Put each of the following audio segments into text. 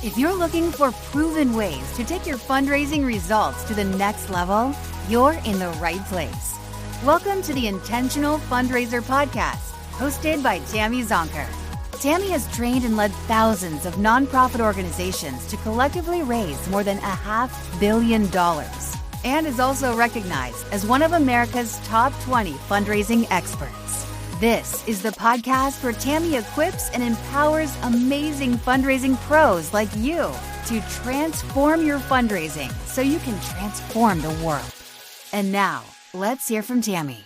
If you're looking for proven ways to take your fundraising results to the next level, you're in the right place. Welcome to the Intentional Fundraiser podcast, hosted by Tammy Zonker. Tammy has trained and led thousands of nonprofit organizations to collectively raise more than $500 million and is also recognized as one of America's top 20 fundraising experts. This is the podcast where Tammy equips and empowers amazing fundraising pros like you to transform your fundraising so you can transform the world. And now, let's hear from Tammy.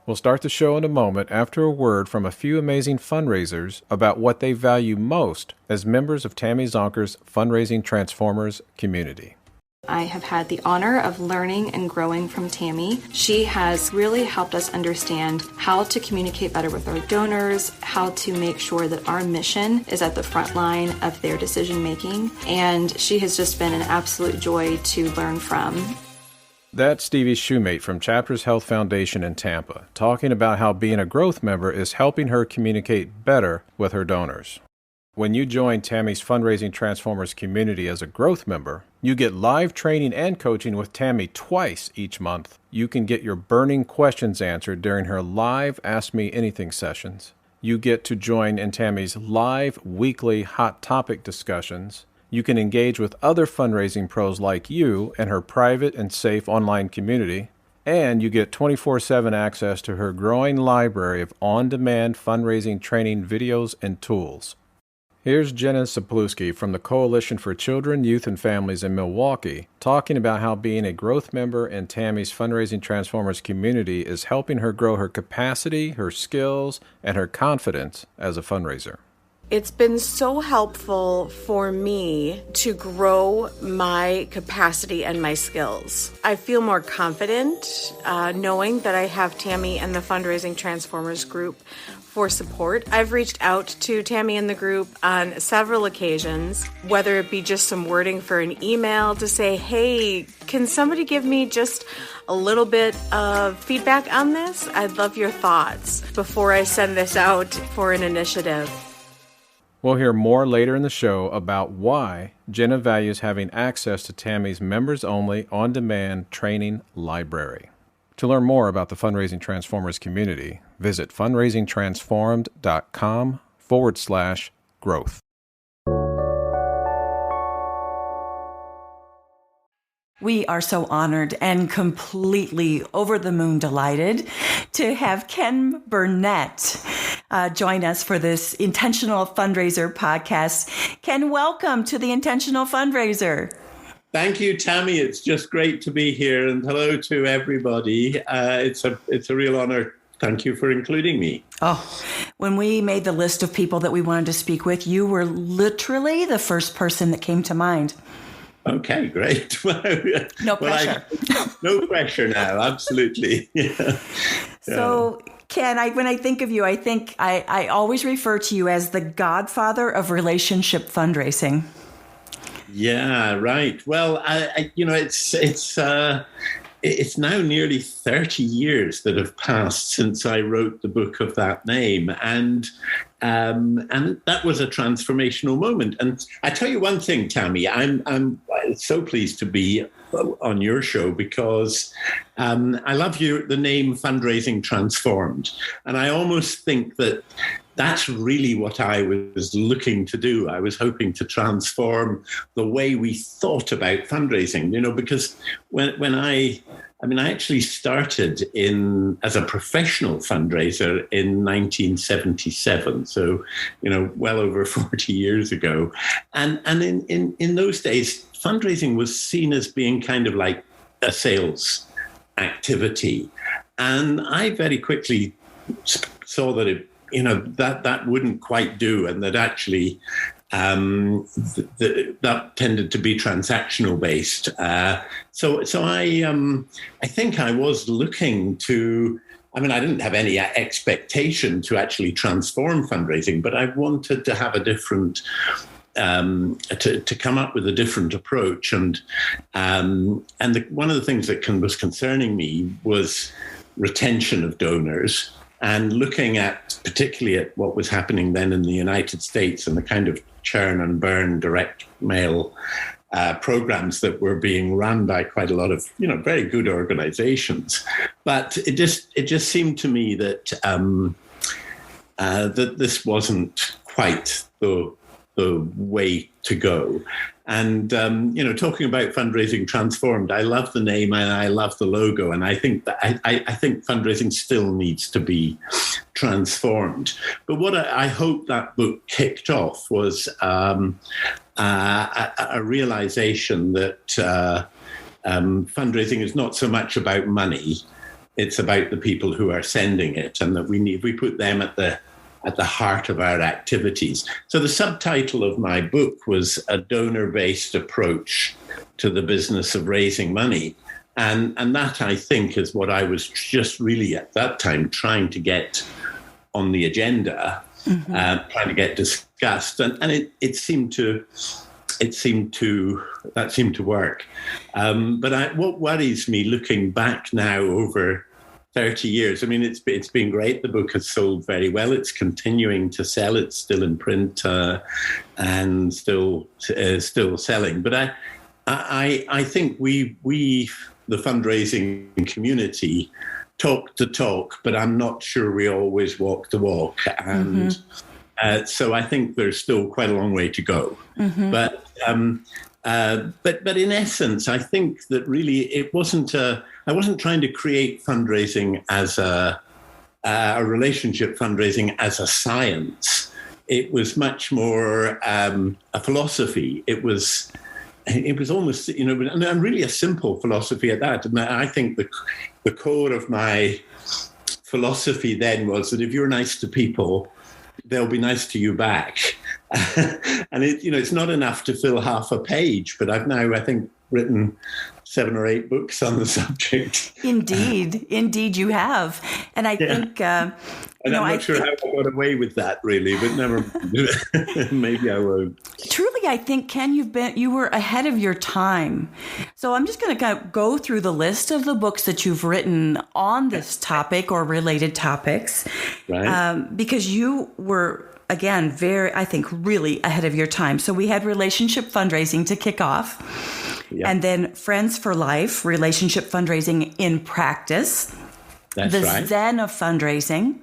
We'll start the show in a moment after a word from a few amazing fundraisers about what they value most as members of Tammy Zonker's Fundraising Transformers community. I have had the honor of learning and growing from Tammy. She has really helped us understand how to communicate better with our donors, how to make sure that our mission is at the front line of their decision making, and she has just been an absolute joy to learn from. That's Stevie Shoemate from Chapters Health Foundation in Tampa, talking about how being a growth member is helping her communicate better with her donors. When you join Tammy's Fundraising Transformers community as a growth member, you get live training and coaching with Tammy twice each month. You can get your burning questions answered during her live Ask Me Anything sessions. You get to join in Tammy's live weekly hot topic discussions. You can engage with other fundraising pros like you in her private and safe online community. And you get 24/7 access to her growing library of on-demand fundraising training videos and tools. Here's Jenna Sapluski from the Coalition for Children, Youth, and Families in Milwaukee talking about how being a growth member in Tammy's Fundraising Transformers community is helping her grow her capacity, her skills, and her confidence as a fundraiser. It's been so helpful for me to grow my capacity and my skills. I feel more confident knowing that I have Tammy and the Fundraising Transformers group for support. I've reached out to Tammy and the group on several occasions, whether it be just some wording for an email to say, hey, can somebody give me just a little bit of feedback on this? I'd love your thoughts before I send this out for an initiative. We'll hear more later in the show about why Jenna values having access to Tammy's members-only, on-demand training library. To learn more about the Fundraising Transformers community, visit fundraisingtransformed.com/growth. We are so honored and completely over the moon delighted to have Ken Burnett join us for this Intentional Fundraiser podcast. Ken, welcome to the Intentional Fundraiser. Thank you, Tammy. It's just great to be here, and hello to everybody. It's a real honor. Thank you for including me. Oh, when we made the list of people that we wanted to speak with, you were literally the first person that came to mind. Okay, great. No pressure. No pressure now, absolutely. Yeah. So, Ken, when I think of you, I think I always refer to you as the Godfather of relationship fundraising. Yeah, right. Well, it's now nearly 30 years that have passed since I wrote the book of that name, and that was a transformational moment. And I tell you one thing, Tammy, I'm so pleased to be on your show because I love the name Fundraising Transformed, and I almost think that that's really what I was looking to do. I was hoping to transform the way we thought about fundraising, because when I actually started as a professional fundraiser in 1977, so, well over 40 years ago. And in those days, fundraising was seen as being kind of like a sales activity. And I very quickly saw that that wouldn't quite do, and that actually that tended to be transactional based. So I think I was looking to. I didn't have any expectation to actually transform fundraising, but I wanted to have a different. To come up with a different approach, and one of the things that was concerning me was retention of donors. and looking at particularly at what was happening then in the United States and the kind of churn and burn direct mail programs that were being run by quite a lot of, very good organizations. But it just seemed to me that that this wasn't quite the way to go. And, talking about Fundraising Transformed, I love the name and I love the logo. And I think that I think fundraising still needs to be transformed. But what I hope that book kicked off was a realization that fundraising is not so much about money. It's about the people who are sending it, and that we put them at the heart of our activities. So the subtitle of my book was A Donor-Based Approach to the Business of Raising Money. And that, I think, is what I was just really at that time trying to get on the agenda, trying to get discussed. And it seemed to work. But what worries me looking back now over 30 years. I mean, it's been great. The book has sold very well. It's continuing to sell. It's still in print and still selling. But I think we the fundraising community talk the talk, but I'm not sure we always walk the walk. And so I think there's still quite a long way to go. But in essence, I think that really I wasn't trying to create fundraising as a relationship fundraising as a science. It was much more a philosophy. It was almost, and really a simple philosophy at that. And I think the core of my philosophy then was that if you're nice to people, they'll be nice to you back. And it's not enough to fill half a page, but I've now, I think, written 7 or 8 books on the subject. Indeed you have. And I think, and I'm not sure how I got away with that really, but never mind. Maybe I won't. Truly, I think, Ken, you were ahead of your time. So I'm just going to kind of go through the list of the books that you've written on this topic or related topics, right? Because you were, again, I think, really ahead of your time. So we had relationship fundraising to kick off. Yep. And then Friends for Life, relationship fundraising in practice. That's right. The Zen of fundraising.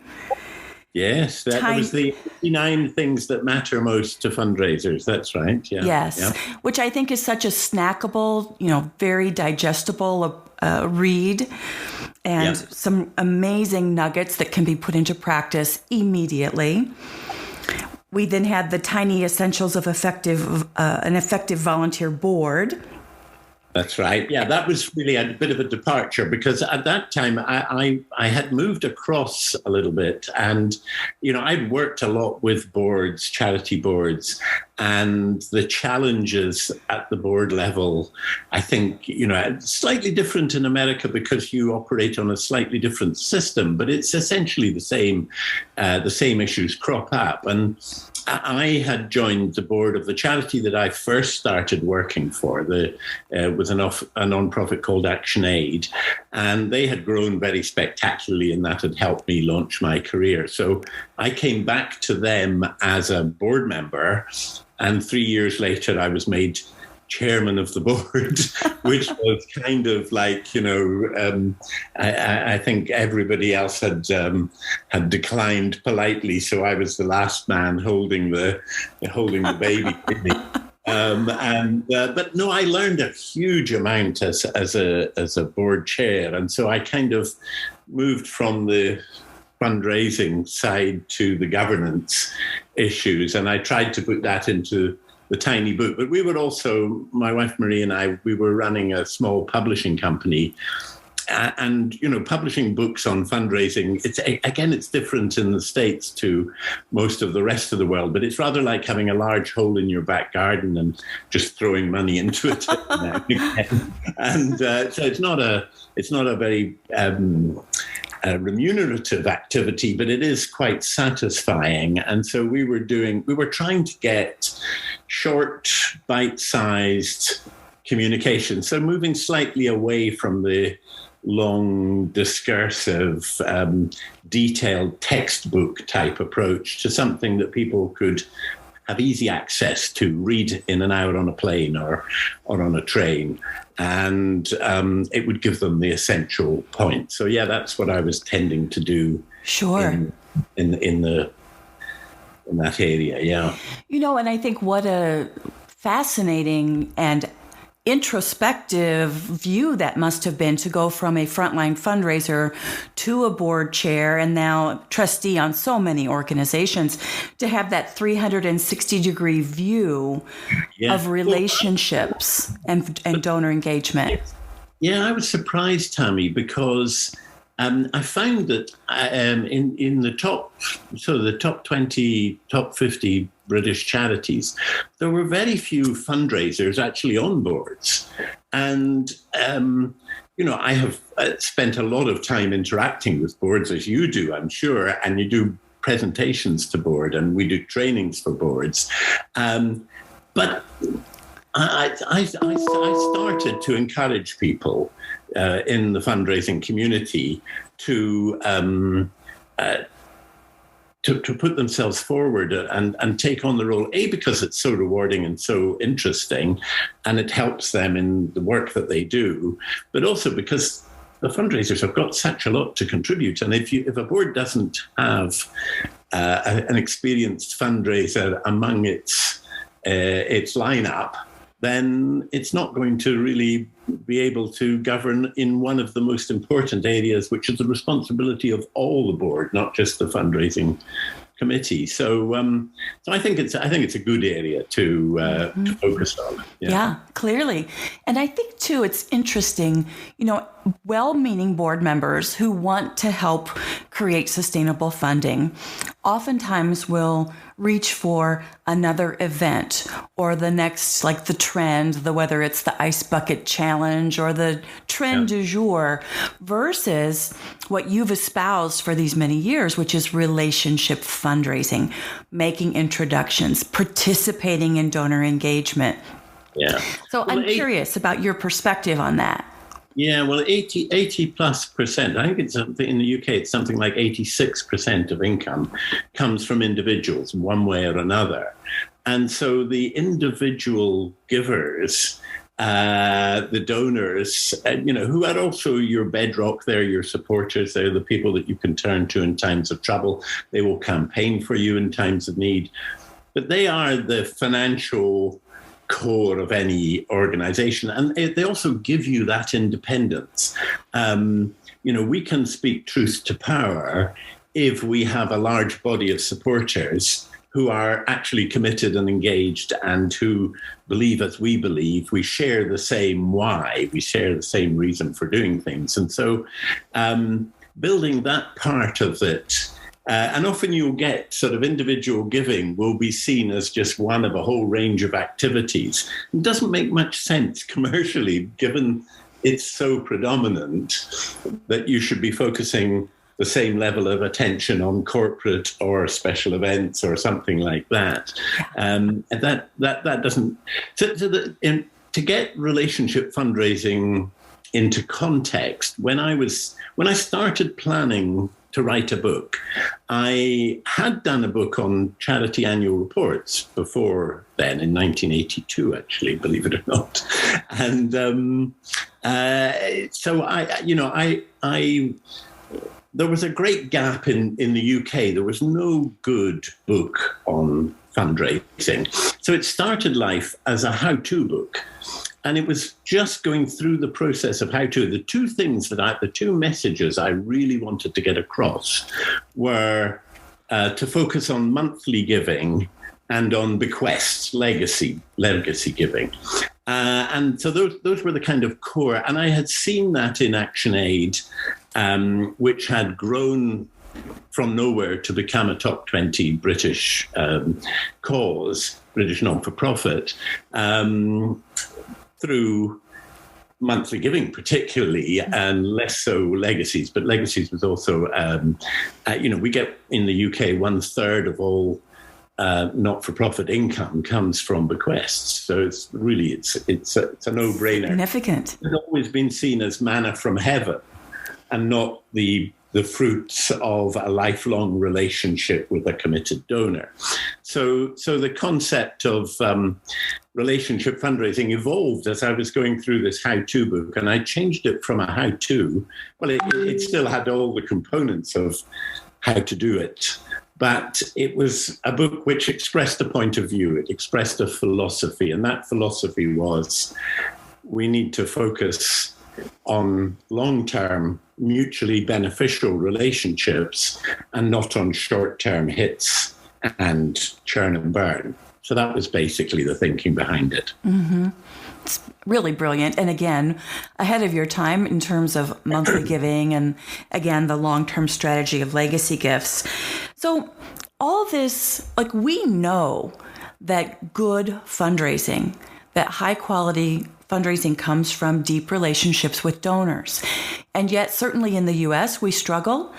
Yes, that was the 9 things that matter most to fundraisers. That's right. Yeah. Yes, yeah. Which I think is such a snackable, very digestible read, and some amazing nuggets that can be put into practice immediately. We then had the Tiny Essentials of an Effective Volunteer Board. That's right. Yeah, that was really a bit of a departure because at that time I had moved across a little bit, and I'd worked a lot with boards, charity boards, and the challenges at the board level, I think, slightly different in America because you operate on a slightly different system, but it's essentially the same issues crop up. And I had joined the board of the charity that I first started working for. Was a non-profit called ActionAid, and they had grown very spectacularly, and that had helped me launch my career. So I came back to them as a board member, and 3 years later I was made chairman of the board, which was kind of like, I think everybody else had declined politely, so I was the last man holding the baby. But no, I learned a huge amount as a board chair, and so I kind of moved from the fundraising side to the governance issues, and I tried to put that into the tiny book. But we were also, my wife Marie and I, we were running a small publishing company. And, publishing books on fundraising, it's different in the States to most of the rest of the world, but it's rather like having a large hole in your back garden and just throwing money into it. And so it's not a very remunerative activity, but it is quite satisfying. And so we were trying to get short, bite-sized communication. So moving slightly away from the long, discursive, detailed textbook type approach to something that people could have easy access to, read in an hour on a plane or on a train, and it would give them the essential point. So yeah, that's what I was tending to do. Sure. In that area, yeah. And I think what a fascinating and introspective view that must have been to go from a frontline fundraiser to a board chair and now trustee on so many organizations, to have that 360-degree view of relationships and donor engagement. Yeah, I was surprised, Tammy, because I found that in the top 20, top 50 British charities, there were very few fundraisers actually on boards. And, I have spent a lot of time interacting with boards, as you do, I'm sure, and you do presentations to board and we do trainings for boards. But I started to encourage people in the fundraising community to put themselves forward and take on the role, because it's so rewarding and so interesting, and it helps them in the work that they do, but also because the fundraisers have got such a lot to contribute. And if a board doesn't have an experienced fundraiser among its lineup, then it's not going to really be able to govern in one of the most important areas, which is the responsibility of all the board, not just the fundraising committee. So I think it's a good area to focus on. Yeah, clearly. And I think too, it's interesting, well-meaning board members who want to help create sustainable funding oftentimes will reach for another event or the next, like the trend, whether it's the ice bucket challenge or the trend du jour, versus what you've espoused for these many years, which is relationship fundraising, making introductions, participating in donor engagement. Yeah. So I'm curious about your perspective on that. Yeah, well, 80+%, I think it's something in the UK, it's something like 86% of income comes from individuals one way or another. And so the individual givers, the donors, who are also your bedrock, they're your supporters, they're the people that you can turn to in times of trouble. They will campaign for you in times of need. But they are the financial core of any organization, and they also give you that independence. We can speak truth to power if we have a large body of supporters who are actually committed and engaged and who believe as we believe. We share the same why, we share the same reason for doing things. And so building that part of it, and often you'll get sort of individual giving will be seen as just one of a whole range of activities. It doesn't make much sense commercially, given it's so predominant, that you should be focusing the same level of attention on corporate or special events or something like that. And that doesn't. To get relationship fundraising into context, when I started planning to write a book, I had done a book on charity annual reports before then, in 1982, actually, believe it or not. And so there was a great gap in the UK. There was no good book on fundraising. So it started life as a how-to book. And it was just going through the process of how to. The two messages I really wanted to get across were to focus on monthly giving and on bequests, legacy giving. And so those were the kind of core. And I had seen that in ActionAid, which had grown from nowhere to become a top 20 British cause, British non-for-profit, through monthly giving particularly, and less so legacies. But legacies was also, we get in the UK 1/3 of all not-for-profit income comes from bequests. So it's a no-brainer. Significant. It's always been seen as manna from heaven and not the fruits of a lifelong relationship with a committed donor. So the concept of relationship fundraising evolved as I was going through this how-to book, and I changed it from a how-to. Well, it still had all the components of how to do it, but it was a book which expressed a point of view. It expressed a philosophy, and that philosophy was we need to focus on long-term, mutually beneficial relationships and not on short-term hits and churn and burn. So that was basically the thinking behind it. Mm-hmm. It's really brilliant. And again, ahead of your time in terms of monthly giving and, again, the long-term strategy of legacy gifts. So all this, like, we know that good fundraising, that high-quality fundraising comes from deep relationships with donors. And yet, certainly in the U.S., we struggle.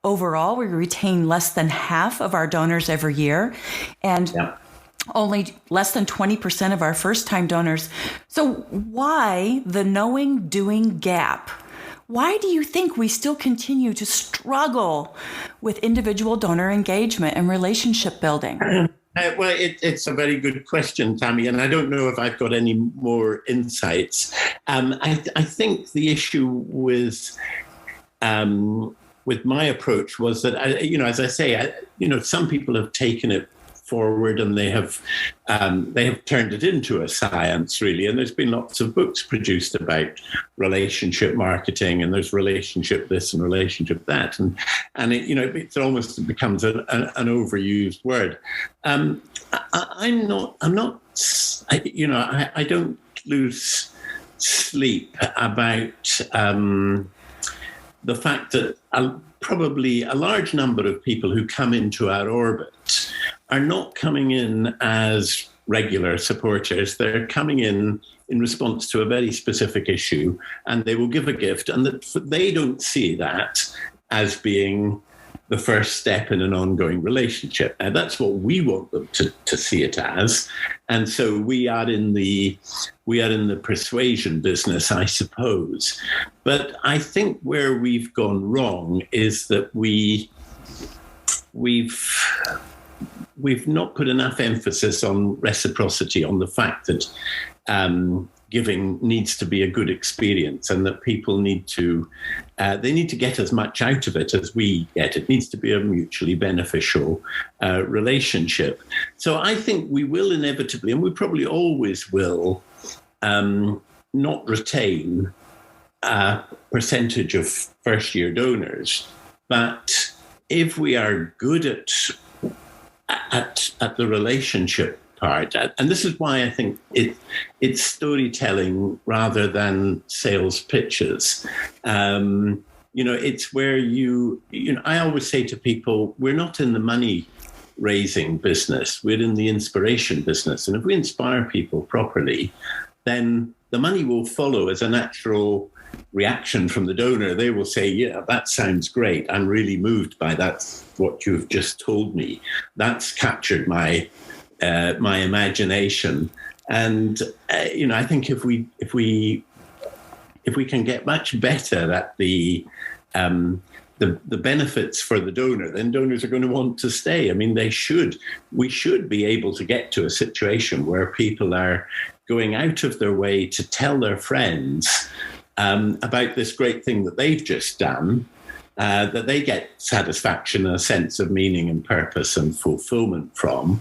Overall, we retain less than half of our donors every year. And only less than 20% of our first-time donors. So why the knowing-doing gap? Why do you think we still continue to struggle with individual donor engagement and relationship building? Well, it's a very good question, Tammy, and I don't know if I've got any more insights. I think the issue with my approach was that, as I say, some people have taken it forward and they have turned it into a science, really. And there's been lots of books produced about relationship marketing, and there's relationship this and relationship that, and it almost becomes an overused word. I don't lose sleep about the fact that probably a large number of people who come into our orbit are not coming in as regular supporters. They're coming in response to a very specific issue, and they will give a gift, and they don't see that as being the first step in an ongoing relationship. Now, that's what we want them to see it as. And so we are in the persuasion business, I suppose. But I think where we've gone wrong is that we've not put enough emphasis on reciprocity, on the fact that giving needs to be a good experience, and that people need to get as much out of it as we get. It needs to be a mutually beneficial relationship. So I think we will inevitably, and we probably always will, not retain a percentage of first-year donors. But if we are good at the relationship part, and this is why I think it's storytelling rather than sales pitches. It's where I always say to people, we're not in the money raising business, we're in the inspiration business. And if we inspire people properly, then the money will follow as a natural reaction from the donor. They will say, yeah, that sounds great. I'm really moved by that, what you've just told me. That's captured my imagination. And I think if we can get much better at the benefits for the donor, then donors are going to want to stay. I mean, we should be able to get to a situation where people are going out of their way to tell their friends about this great thing that they've just done, that they get satisfaction and a sense of meaning and purpose and fulfillment from.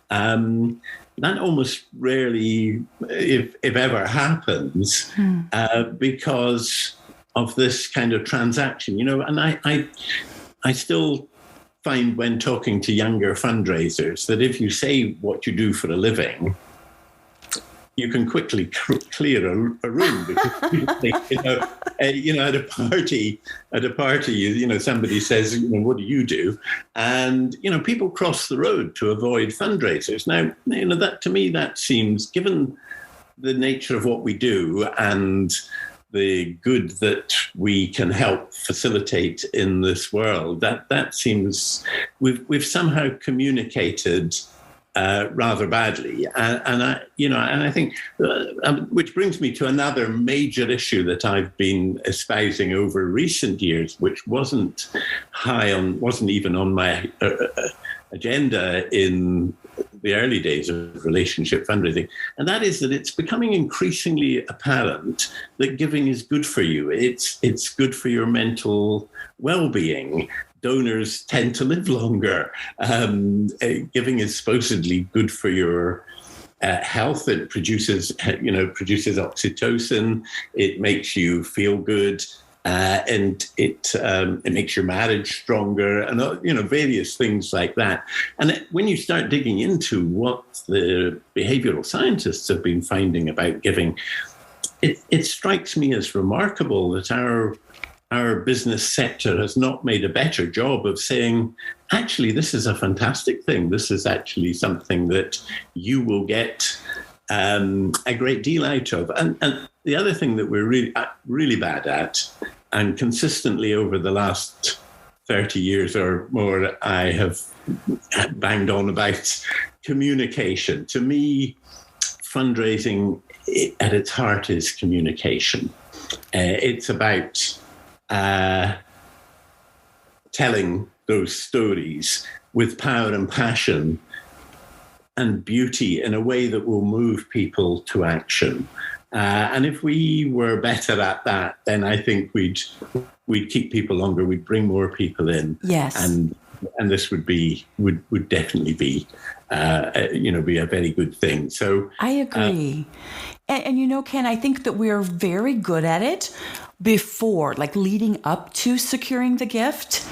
That almost rarely, if ever, happens because of this kind of transaction, and I still find when talking to younger fundraisers that if you say what you do for a living, you can quickly clear a room because people think, at a party, somebody says, what do you do? And, people cross the road to avoid fundraisers. Now, that to me, that seems, given the nature of what we do and the good that we can help facilitate in this world, that seems, we've somehow communicated rather badly. And I think, which brings me to another major issue that I've been espousing over recent years, which wasn't even on my agenda in the early days of relationship fundraising. And that is that it's becoming increasingly apparent that giving is good for you. It's good for your mental well-being. Donors tend to live longer. Giving is supposedly good for your health. It produces oxytocin. It makes you feel good, and it makes your marriage stronger, and various things like that. And when you start digging into what the behavioral scientists have been finding about giving, it strikes me as remarkable that our business sector has not made a better job of saying, actually, this is a fantastic thing. This is actually something that you will get a great deal out of. And the other thing that we're really bad at, and consistently over the last 30 years or more, I have banged on about communication. To me, fundraising at its heart is communication. It's about telling those stories with power and passion and beauty in a way that will move people to action. And if we were better at that, then I think we'd keep people longer. We'd bring more people in. Yes. And this would definitely be be a very good thing. So I agree. And Ken, I think that we're very good at it before, like leading up to securing the gift.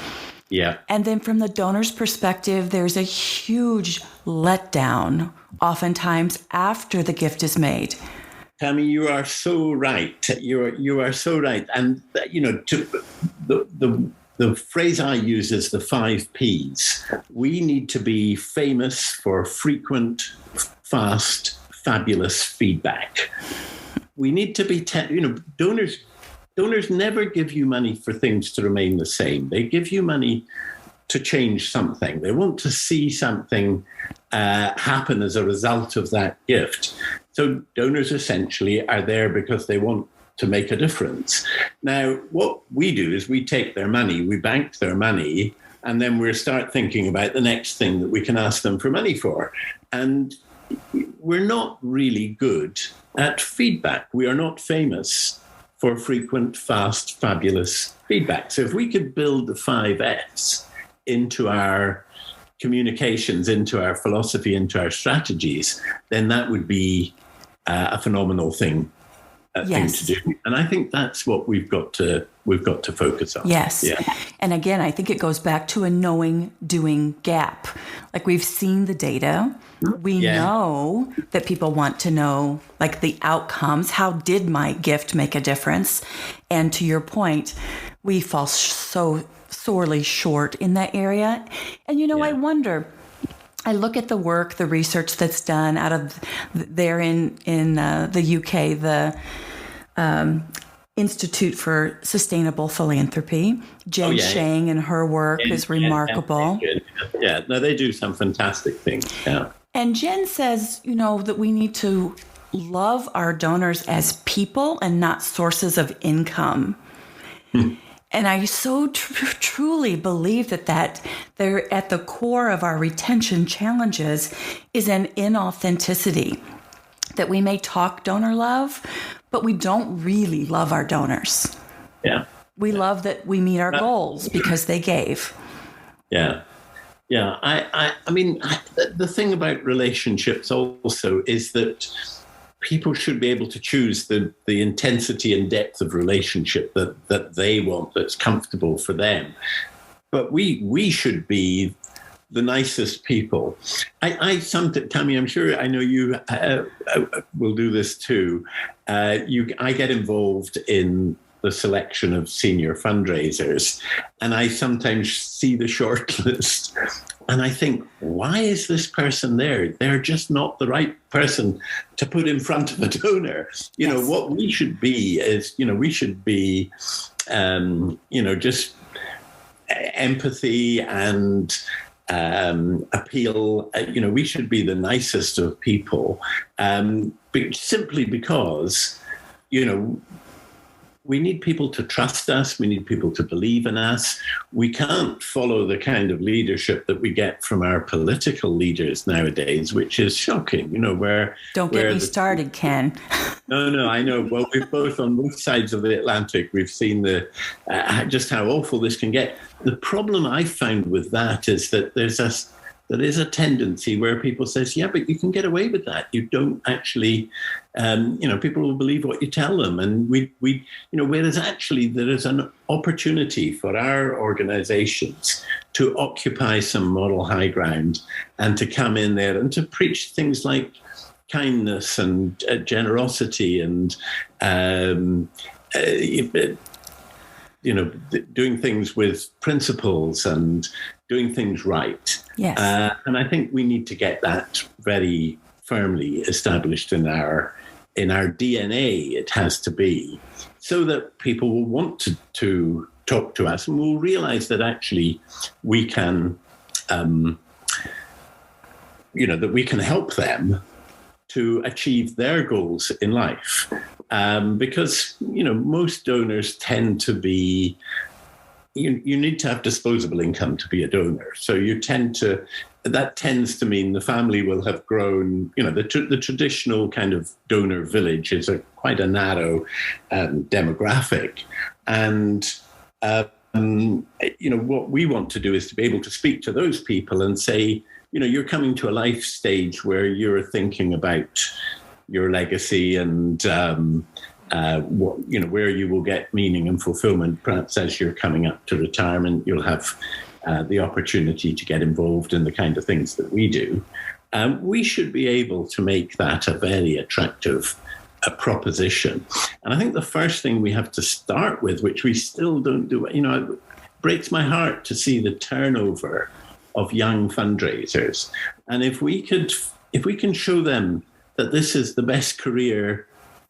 Yeah. And then from the donor's perspective, there's a huge letdown oftentimes after the gift is made. Tammy, you are so right. You are so right. And the phrase I use is the 5 Ps. We need to be famous for frequent, fast, fabulous feedback. We need to be, donors never give you money for things to remain the same. They give you money to change something. They want to see something happen as a result of that gift. So donors essentially are there because they want to make a difference. Now, what we do is we take their money, we bank their money, and then we start thinking about the next thing that we can ask them for money for. And we're not really good at feedback. We are not famous for frequent, fast, fabulous feedback. So if we could build the 5 Fs into our communications, into our philosophy, into our strategies, then that would be a phenomenal thing to do. And I think that's what we've got to focus on. Yes. Yeah. And again, I think it goes back to a knowing-doing gap. Like, we've seen the data. We know that people want to know, like, the outcomes. How did my gift make a difference? And to your point, we fall so sorely short in that area. And, I wonder, I look at the work, the research that's done out of there in the UK, the Institute for Sustainable Philanthropy. Jen Shang and her work is remarkable. No, they do some fantastic things. Yeah. And Jen says, that we need to love our donors as people and not sources of income. And I so truly believe that they're at the core of our retention challenges is an inauthenticity, that we may talk donor love, but we don't really love our donors. Yeah. We love that we meet our goals because they gave. Yeah. Yeah. I mean, the thing about relationships also is that people should be able to choose the intensity and depth of relationship that they want, that's comfortable for them. But we should be the nicest people. Tammy, I'm sure, I know you will do this too. I get involved in the selection of senior fundraisers, and I sometimes see the shortlist and I think, why is this person there? They're just not the right person to put in front of a donor. What we should be is, we should be, just empathy and appeal. We should be the nicest of people, simply because, we need people to trust us. We need people to believe in us. We can't follow the kind of leadership that we get from our political leaders nowadays, which is shocking, where... Don't get me started, Ken. No, I know. Well, we've both on both sides of the Atlantic, we've seen just how awful this can get. The problem I found with that is that there is a tendency where people says, yeah, but you can get away with that. You don't actually, people will believe what you tell them. And whereas actually there is an opportunity for our organizations to occupy some moral high ground and to come in there and to preach things like kindness and generosity and, doing things with principles and doing things right. Yes. And I think we need to get that very firmly established in our DNA. It has to be, so that people will want to talk to us and will realize that actually we can, that we can help them to achieve their goals in life. Because, most donors tend to be, you need to have disposable income to be a donor. So that tends to mean the family will have grown, the traditional kind of donor village is quite a narrow demographic. And, what we want to do is to be able to speak to those people and say, you're coming to a life stage where you're thinking about your legacy and where you will get meaning and fulfillment. Perhaps as you're coming up to retirement, you'll have the opportunity to get involved in the kind of things that we do. We should be able to make that a very attractive proposition. And I think the first thing we have to start with, which we still don't do, it breaks my heart to see the turnover of young fundraisers. And if we can show them that this is the best career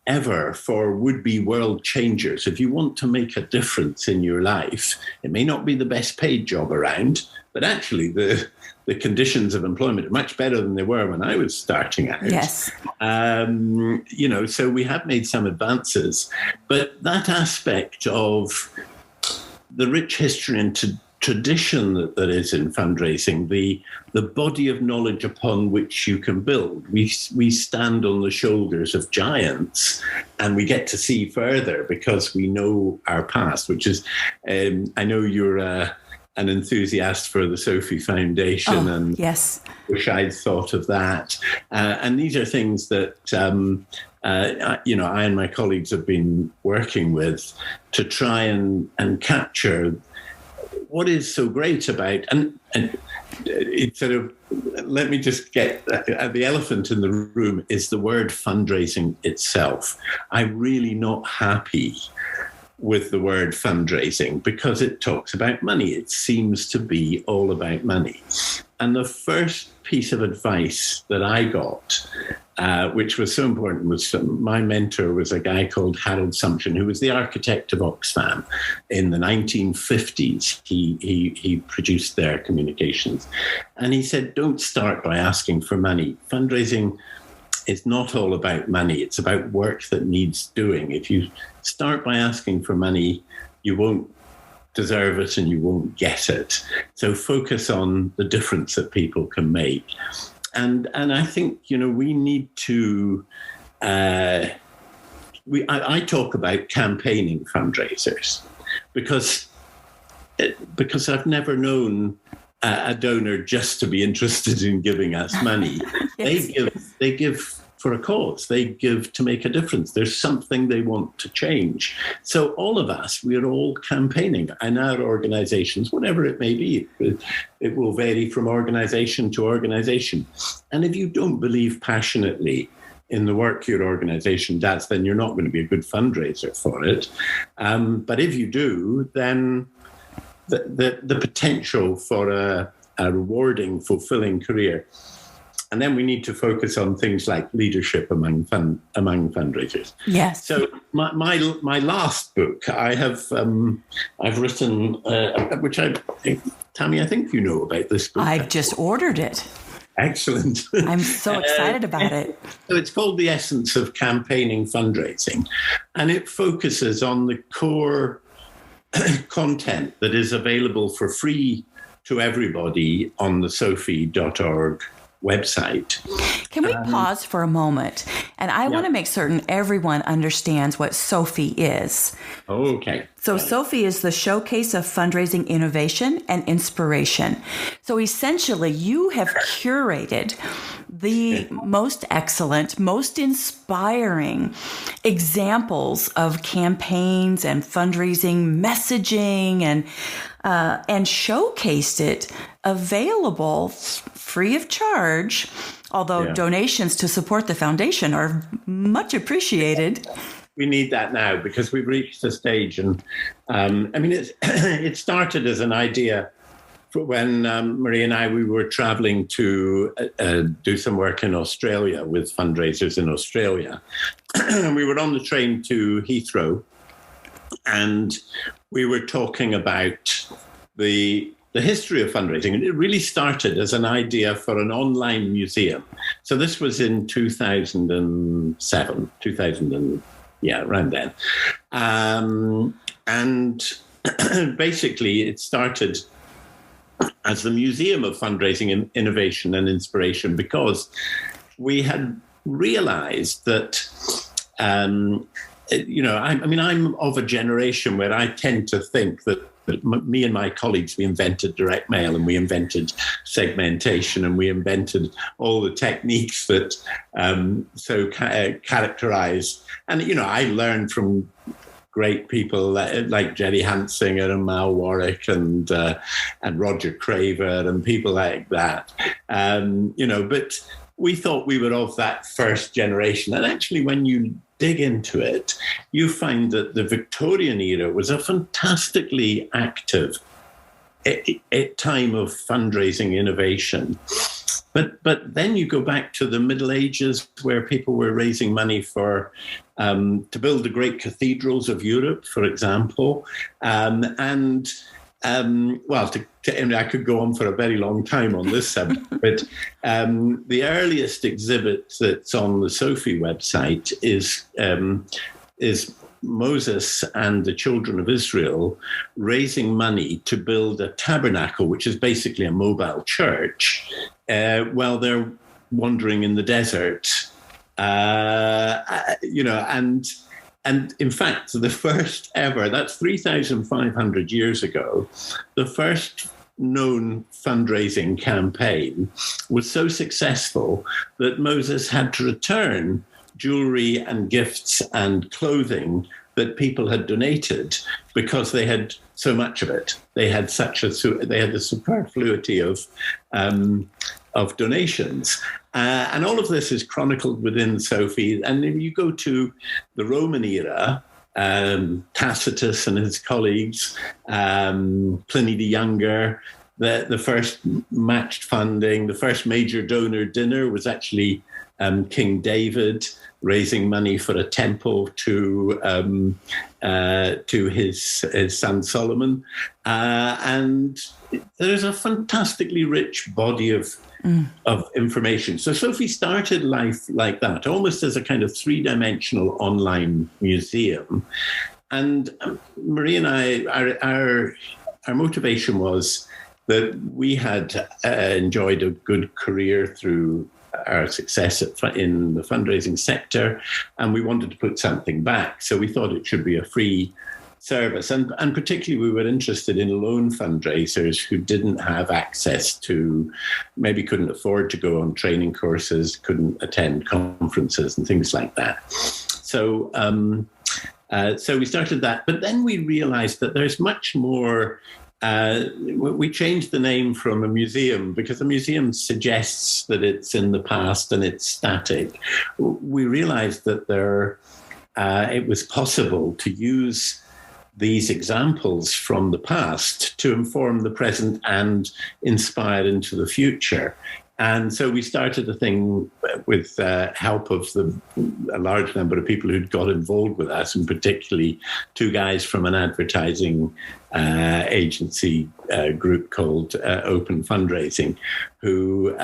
ever for would-be world changers, if you want to make a difference in your life, it may not be the best paid job around, but actually the conditions of employment are much better than they were when I was starting out. Yes. So we have made some advances, but that aspect of the rich history and tradition that is in fundraising, the body of knowledge upon which you can build. We stand on the shoulders of giants, and we get to see further because we know our past, which is, I know you're an enthusiast for the SOFII Foundation, and yes, wish I'd thought of that. And these are things that I and my colleagues have been working with to try and capture what is so great about, and it sort of, let me just get the elephant in the room is the word fundraising itself. I'm really not happy with the word fundraising because it talks about money. It seems to be all about money. And the first piece of advice that I got, which was so important, was my mentor was a guy called Harold Sumption, who was the architect of Oxfam in the 1950s. He produced their communications. And he said, don't start by asking for money. Fundraising is not all about money. It's about work that needs doing. If you start by asking for money, you won't deserve it and you won't get it. So focus on the difference that people can make. And I think, we need to, I talk about campaigning fundraisers because I've never known a donor just to be interested in giving us money. Yes. They give for a cause. They give to make a difference. There's something they want to change. So all of us, we're all campaigning in our organizations, whatever it may be. It will vary from organization to organization. And if you don't believe passionately in the work your organization does, then you're not going to be a good fundraiser for it. But if you do, then the potential for a rewarding, fulfilling career. And then we need to focus on things like leadership among fundraisers. Yes. So my last book, I've written, which Tammy, I think you know about this book. I've just ordered it. Excellent. I'm so excited about it. So it's called The Essence of Campaigning Fundraising, and it focuses on the core content that is available for free to everybody on the SOFII.org website. Can we pause for a moment? And I want to make certain everyone understands what SOFII is. Okay. So SOFII is the showcase of fundraising innovation and inspiration. So essentially, you have curated the most excellent, most inspiring examples of campaigns and fundraising messaging and showcased it available free of charge, although donations to support the foundation are much appreciated. We need that now because we've reached a stage, and it started as an idea for when Marie and we were traveling to do some work in Australia with fundraisers in Australia. And we were on the train to Heathrow, and we were talking about the history of fundraising. And it really started as an idea for an online museum. So this was in 2007, around then. And basically it started as the Museum of Fundraising, Innovation and Inspiration, because we had realized that, I'm of a generation where I tend to think that me and my colleagues, we invented direct mail and we invented segmentation and we invented all the techniques that characterize. And, I learned from great people like Jerry Hansinger and Mal Warwick and Roger Craver and people like that. But we thought we were of that first generation. And actually, when you dig into it, you find that the Victorian era was a fantastically active time of fundraising innovation. But then you go back to the Middle Ages, where people were raising money for to build the great cathedrals of Europe, for example, I could go on for a very long time on this subject, but the earliest exhibit that's on the SOFII website is Moses and the children of Israel raising money to build a tabernacle, which is basically a mobile church, while they're wandering in the desert, And in fact, the first ever, that's 3,500 years ago, the first known fundraising campaign was so successful that Moses had to return jewelry and gifts and clothing that people had donated because they had so much of it. They had the superfluity of donations. And all of this is chronicled within SOFII. And if you go to the Roman era, Tacitus and his colleagues, Pliny the Younger, the first matched funding, the first major donor dinner was actually King David raising money for a temple to his son Solomon. And there's a fantastically rich body of information. So SOFII started life like that, almost as a kind of three-dimensional online museum. And Marie and our motivation was that we had enjoyed a good career through our success in the fundraising sector, and we wanted to put something back. So we thought it should be a free service. And particularly we were interested in lone fundraisers who didn't have access to, maybe couldn't afford to go on training courses, couldn't attend conferences and things like that. So we started that. But then we realized that there's much more. We changed the name from a museum because a museum suggests that it's in the past and it's static. We realized that it was possible to use these examples from the past to inform the present and inspire into the future. And so we started a thing with help of a large number of people who'd got involved with us, and particularly two guys from an advertising agency group called Open Fundraising, who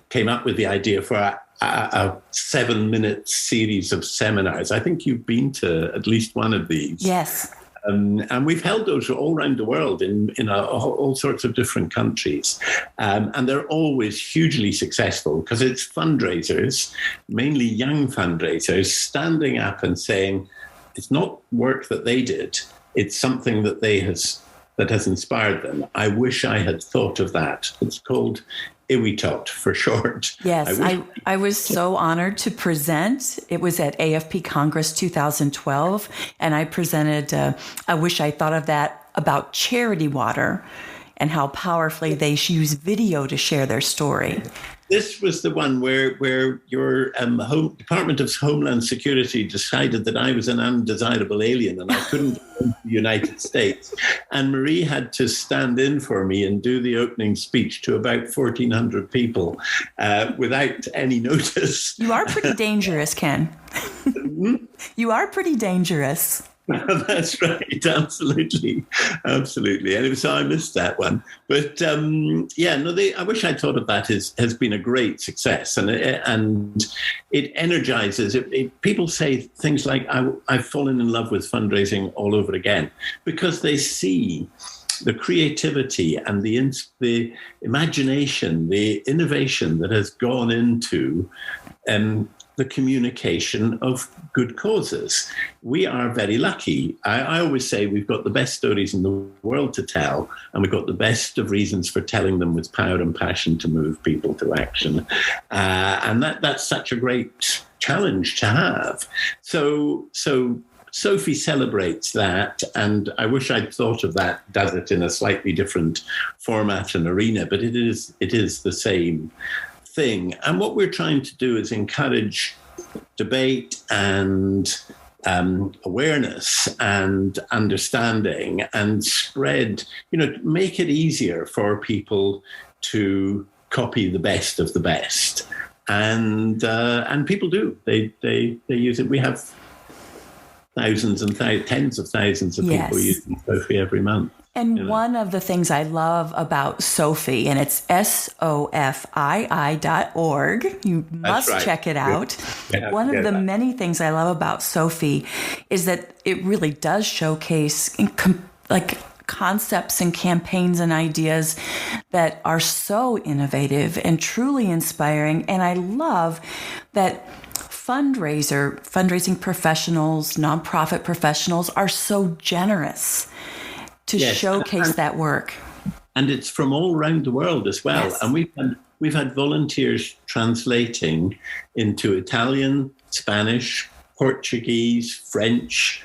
came up with the idea for a 7-minute series of seminars. I think you've been to at least one of these. Yes. And we've held those all around the world in all sorts of different countries. And they're always hugely successful because it's fundraisers, mainly young fundraisers, standing up and saying, it's not work that they did. It's something that that has inspired them. I wish I had thought of that. It's called IWITOT for short. Yes, I was so honored to present. It was at AFP Congress 2012, and I presented, I wish I thought of that, about charity water and how powerfully they use video to share their story. This was the one where your Department of Homeland Security decided that I was an undesirable alien and I couldn't go to the United States. And Marie had to stand in for me and do the opening speech to about 1,400 people without any notice. You are pretty dangerous, Ken. You are pretty dangerous. That's right. Absolutely. Anyway, so I missed that one. But I wish I'd thought of that has been a great success. And it energizes. People say things like, I've fallen in love with fundraising all over again, because they see the creativity and the imagination, the innovation that has gone into the communication of good causes. We are very lucky. I always say we've got the best stories in the world to tell, and we've got the best of reasons for telling them with power and passion to move people to action. And that's such a great challenge to have. So SOFII celebrates that, and I wish I'd thought of that, does it in a slightly different format and arena, but it is the same thing. And what we're trying to do is encourage debate and awareness and understanding, and spread, make it easier for people to copy the best of the best. And people do. They use it. We have thousands and tens of thousands of people using SOFII every month. And one of the things I love about SOFII, and it's SOFII.org. You must check it out. Yeah, one of the many things I love about SOFII is that it really does showcase concepts and campaigns and ideas that are so innovative and truly inspiring. And I love that fundraising professionals, nonprofit professionals are so generous to showcase that work. And it's from all around the world as well. Yes. And we've had volunteers translating into Italian, Spanish, Portuguese, French,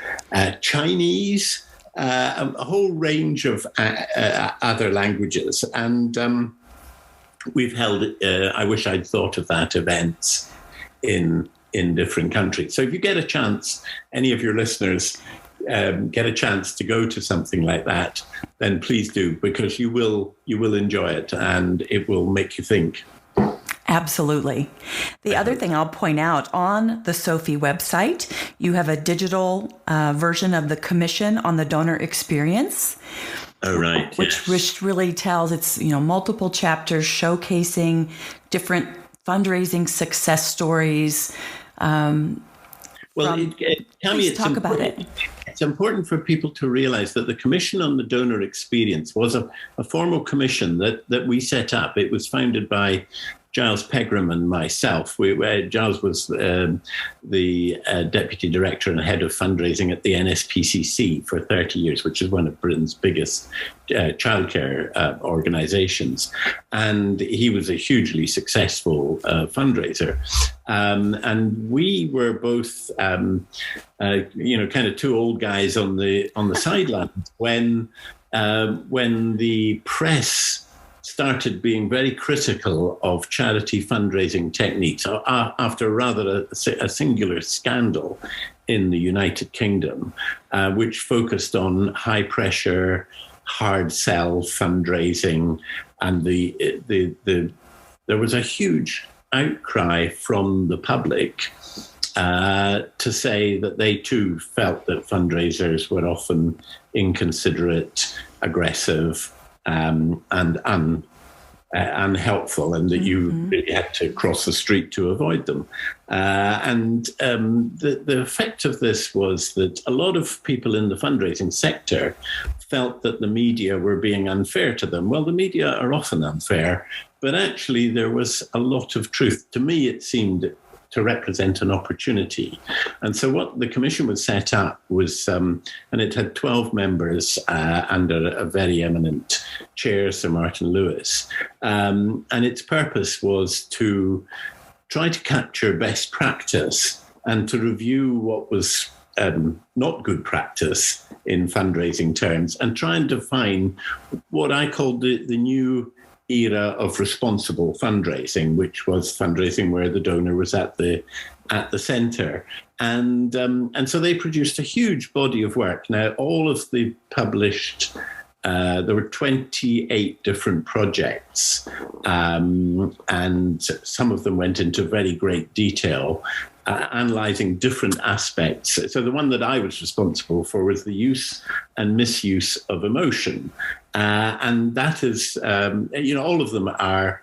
Chinese, a whole range of other languages. And we've held, I wish I'd thought of that, events in different countries. So if you get a chance, any of your listeners get a chance to go to something like that, then please do, because you will enjoy it and it will make you think. Absolutely. The other thing I'll point out, on the SOFII website, you have a digital version of the commission on the donor experience. Oh, right. Which really tells, it's multiple chapters showcasing different fundraising success stories. Tammy, talk about it. It's important for people to realize that the Commission on the Donor Experience was a formal commission that we set up. It was founded by Giles Pegram and myself. Giles was the deputy director and head of fundraising at the NSPCC for 30 years, which is one of Britain's biggest childcare organizations. And he was a hugely successful fundraiser. And we were both, kind of two old guys on the sidelines when the press started being very critical of charity fundraising techniques after rather a singular scandal in the United Kingdom, which focused on high pressure, hard sell fundraising, and there was a huge outcry from the public to say that they too felt that fundraisers were often inconsiderate, aggressive, and unhelpful, and that you really had to cross the street to avoid them. The effect of this was that a lot of people in the fundraising sector felt that the media were being unfair to them. Well, the media are often unfair, but actually there was a lot of truth. To me, it seemed to represent an opportunity. And so what the commission was set up was, and it had 12 members under a very eminent chair, Sir Martin Lewis. And its purpose was to try to capture best practice and to review what was not good practice in fundraising terms, and try and define what I called the new era of responsible fundraising, which was fundraising where the donor was at the center. And so they produced a huge body of work. Now, all of the published, there were 28 different projects, and some of them went into very great detail, analyzing different aspects. So the one that I was responsible for was the use and misuse of emotion. And that is, all of them are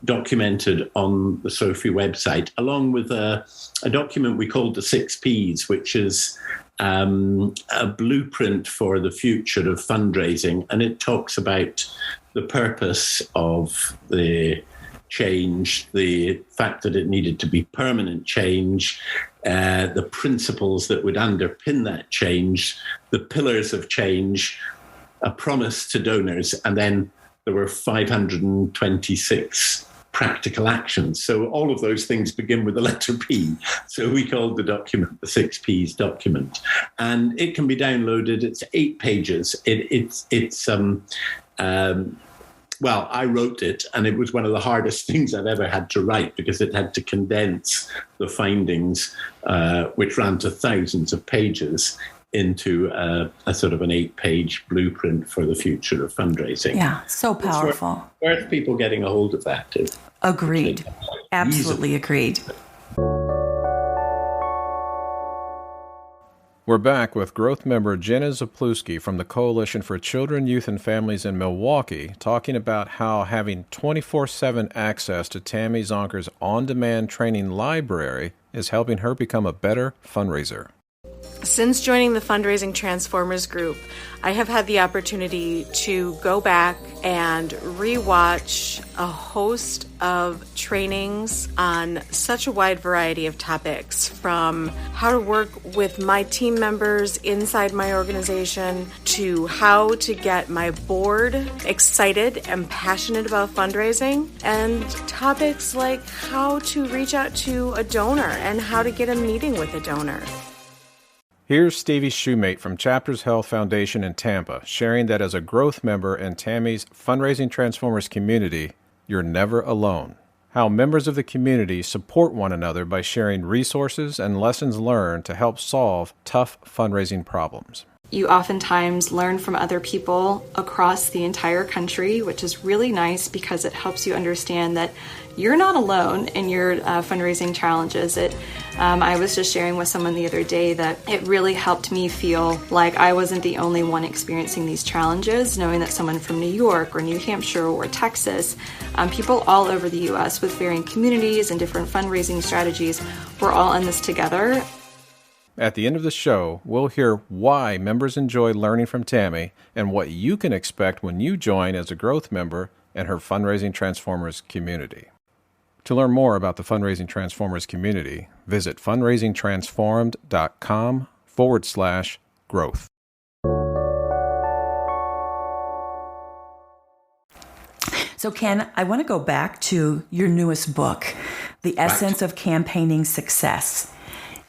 documented on the SOFII website, along with a document we called the 6 Ps, which is a blueprint for the future of fundraising. And it talks about the purpose of the change, the fact that it needed to be permanent change, the principles that would underpin that change, the pillars of change, a promise to donors, and then there were 526 practical actions. So all of those things begin with the letter P. So we called the document the 6 Ps document. And it can be downloaded. It's 8 pages. Well, I wrote it, and it was one of the hardest things I've ever had to write, because it had to condense the findings, which ran to thousands of pages, into a sort of an 8-page blueprint for the future of fundraising. Yeah, so powerful. It's worth people getting a hold of that. Agreed. Absolutely agreed. We're back with growth member Jenna Zapluski from the Coalition for Children, Youth, and Families in Milwaukee, talking about how having 24/7 access to Tammy Zonker's on-demand training library is helping her become a better fundraiser. Since joining the Fundraising Transformers group, I have had the opportunity to go back and rewatch a host of trainings on such a wide variety of topics, from how to work with my team members inside my organization to how to get my board excited and passionate about fundraising, and topics like how to reach out to a donor and how to get a meeting with a donor. Here's Stevie Shoemate from Chapters Health Foundation in Tampa, sharing that as a growth member in Tammy's Fundraising Transformers community, you're never alone. How members of the community support one another by sharing resources and lessons learned to help solve tough fundraising problems. You oftentimes learn from other people across the entire country, which is really nice because it helps you understand that you're not alone in your fundraising challenges. I was just sharing with someone the other day that it really helped me feel like I wasn't the only one experiencing these challenges, knowing that someone from New York or New Hampshire or Texas, people all over the U.S. with varying communities and different fundraising strategies, we're all in this together. At the end of the show, we'll hear why members enjoy learning from Tammy and what you can expect when you join as a growth member in her Fundraising Transformers community. To learn more about the Fundraising Transformers community, visit fundraisingtransformed.com/growth. So Ken, I want to go back to your newest book, The Essence of Campaigning Success.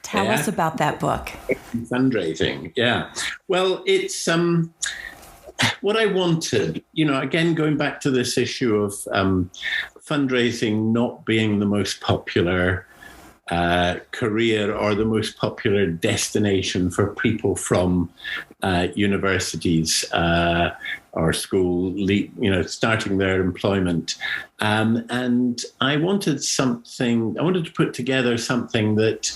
Tell us about that book. Fundraising, yeah. Well, it's what I wanted, again, going back to this issue of fundraising not being the most popular career or the most popular destination for people from universities or school, starting their employment. And I wanted to put together something that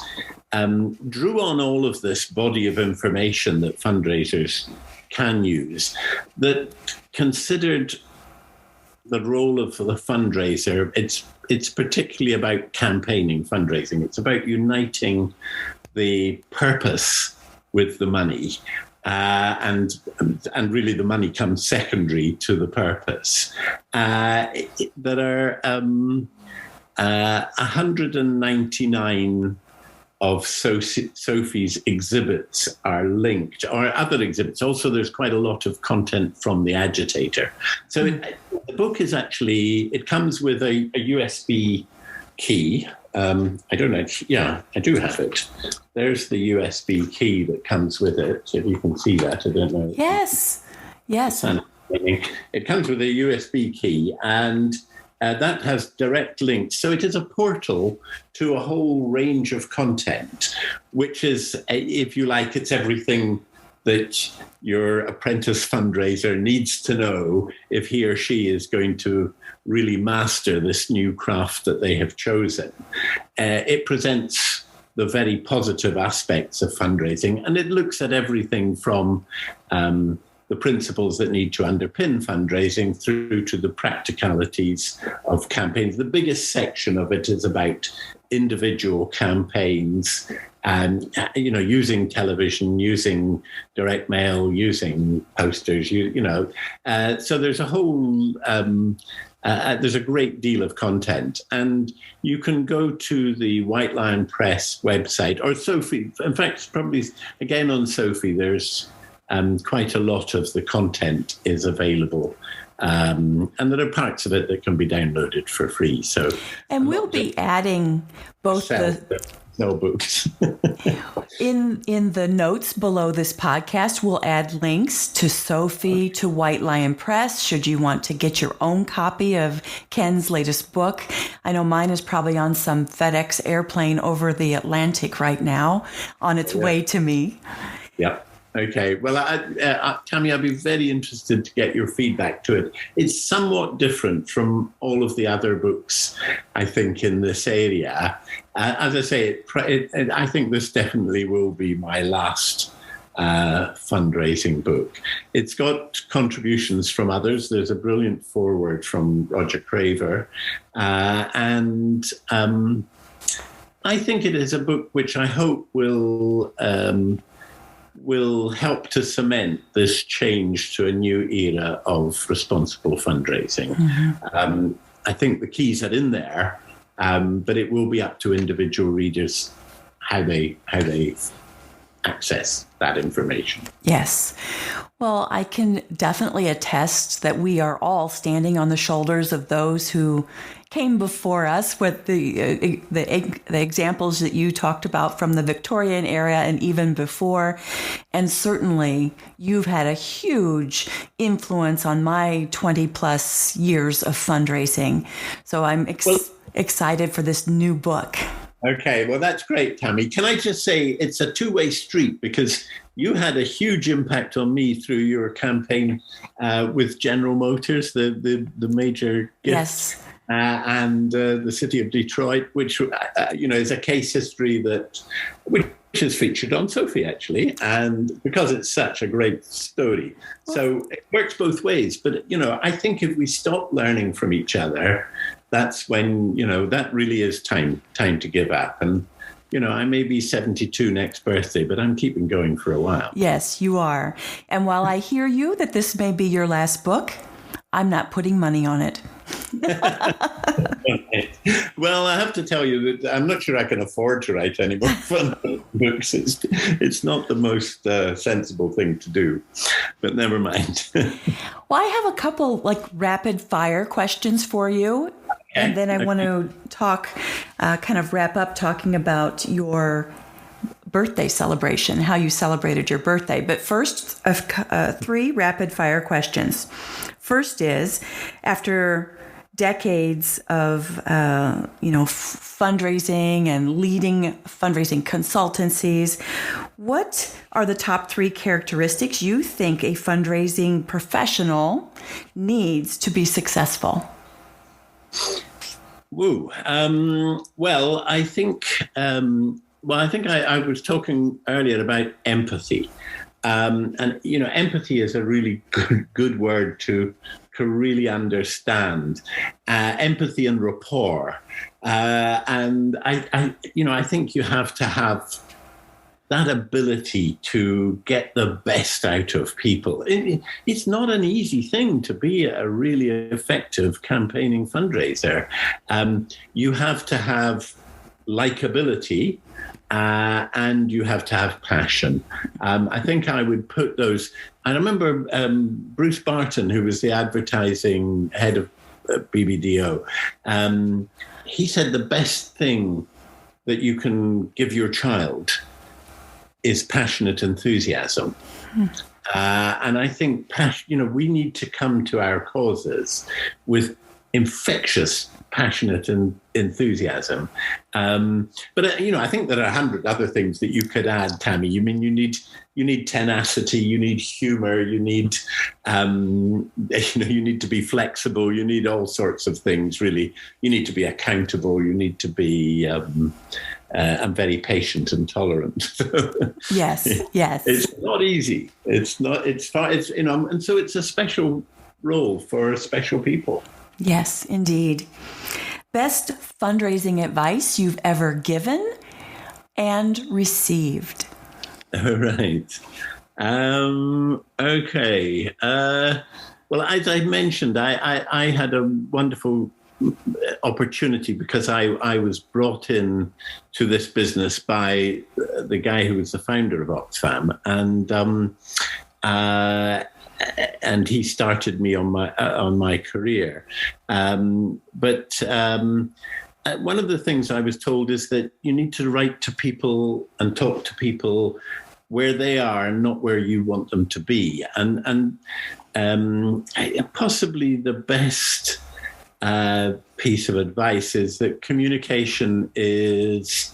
drew on all of this body of information that fundraisers can use, that considered the role of the fundraiser. It's particularly about campaigning, fundraising. It's about uniting the purpose with the money. And really the money comes secondary to the purpose. There are 199 of SOFII's exhibits are linked, or other exhibits. Also, there's quite a lot of content from the agitator. So the book is actually, it comes with a USB key. I don't know. Yeah, I do have it. There's the USB key that comes with it. If you can see that, I don't know. Yes. It comes with a USB key, and that has direct links. So it is a portal to a whole range of content, which is, if you like, it's everything that your apprentice fundraiser needs to know if he or she is going to really master this new craft that they have chosen. It presents the very positive aspects of fundraising, and it looks at everything from the principles that need to underpin fundraising through to the practicalities of campaigns. The biggest section of it is about individual campaigns and, using television, using direct mail, using posters, so there's a whole, there's a great deal of content, and you can go to the White Lion Press website or SOFII. In fact, probably again on SOFII, there's quite a lot of the content is available. And there are parts of it that can be downloaded for free. So, and we'll be adding both no books. in the notes below this podcast. We'll add links to SOFII, to White Lion Press, should you want to get your own copy of Ken's latest book. I know mine is probably on some FedEx airplane over the Atlantic right now, on its way to me. Yep. Okay. Well, Tammy, I'd be very interested to get your feedback to it. It's somewhat different from all of the other books, I think, in this area. As I say, I think this definitely will be my last fundraising book. It's got contributions from others. There's a brilliant foreword from Roger Craver. And I think it is a book which I hope will help to cement this change to a new era of responsible fundraising. Mm-hmm. I think the keys are in there, but it will be up to individual readers how they access that information. Yes. Well, I can definitely attest that we are all standing on the shoulders of those who came before us with the examples that you talked about from the Victorian era and even before. And certainly you've had a huge influence on my 20 plus years of fundraising. So I'm excited for this new book. Okay, well, that's great, Tammy. Can I just say it's a two-way street, because you had a huge impact on me through your campaign with General Motors, the major gift. Yes. And the city of Detroit, which is a case history which is featured on SOFII, actually, and because it's such a great story. So it works both ways. But I think if we stop learning from each other, that's when that really is time to give up. And I may be 72 next birthday, but I'm keeping going for a while. Yes, you are. And while I hear you that this may be your last book, I'm not putting money on it. Well, I have to tell you that I'm not sure I can afford to write any more fun books. It's not the most sensible thing to do, but never mind. Well, I have a couple rapid fire questions for you. Okay. And then I want to talk, kind of wrap up talking about your birthday celebration, how you celebrated your birthday. But first, 3 rapid fire questions. First is, after decades of, fundraising and leading fundraising consultancies, what are the top 3 characteristics you think a fundraising professional needs to be successful? Woo. Well, I think I was talking earlier about empathy. And, empathy is a really good word to really understand. Empathy and rapport. And I think you have to have that ability to get the best out of people. It's not an easy thing to be a really effective campaigning fundraiser. You have to have likability, and you have to have passion. I think I would put those. I remember Bruce Barton, who was the advertising head of BBDO. He said the best thing that you can give your child is passionate enthusiasm. And I think we need to come to our causes with infectious, passionate enthusiasm. But I think there are 100 other things that you could add, Tammy. You need tenacity, you need humor, you need you need to be flexible, you need all sorts of things. Really, you need to be accountable, you need to be. I'm very patient and tolerant. Yes. It's not easy. It's not. It's far. It's and so it's a special role for special people. Yes, indeed. Best fundraising advice you've ever given and received. All right. Okay. Well, as I mentioned, I had a wonderful opportunity because I was brought in to this business by the guy who was the founder of Oxfam, and he started me on my career. But one of the things I was told is that you need to write to people and talk to people where they are and not where you want them to be. And possibly the best piece of advice is that communication is,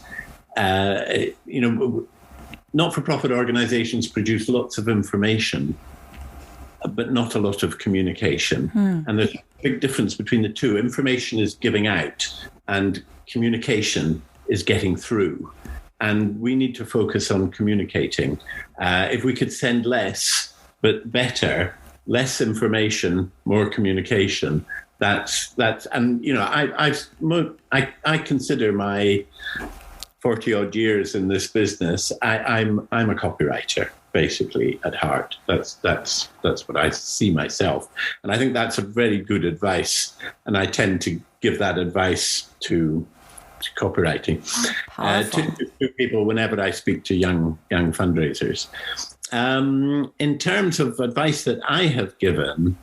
not-for-profit organizations produce lots of information, but not a lot of communication. And there's a big difference between the two. Information is giving out and communication is getting through. And we need to focus on communicating. If we could send less, but better, less information, more communication, that's and I consider my 40 odd years in this business, I'm a copywriter basically at heart. That's what I see myself, and I think that's a very good advice, and I tend to give that advice to copywriting to people whenever I speak to young fundraisers. In terms of advice that I have given,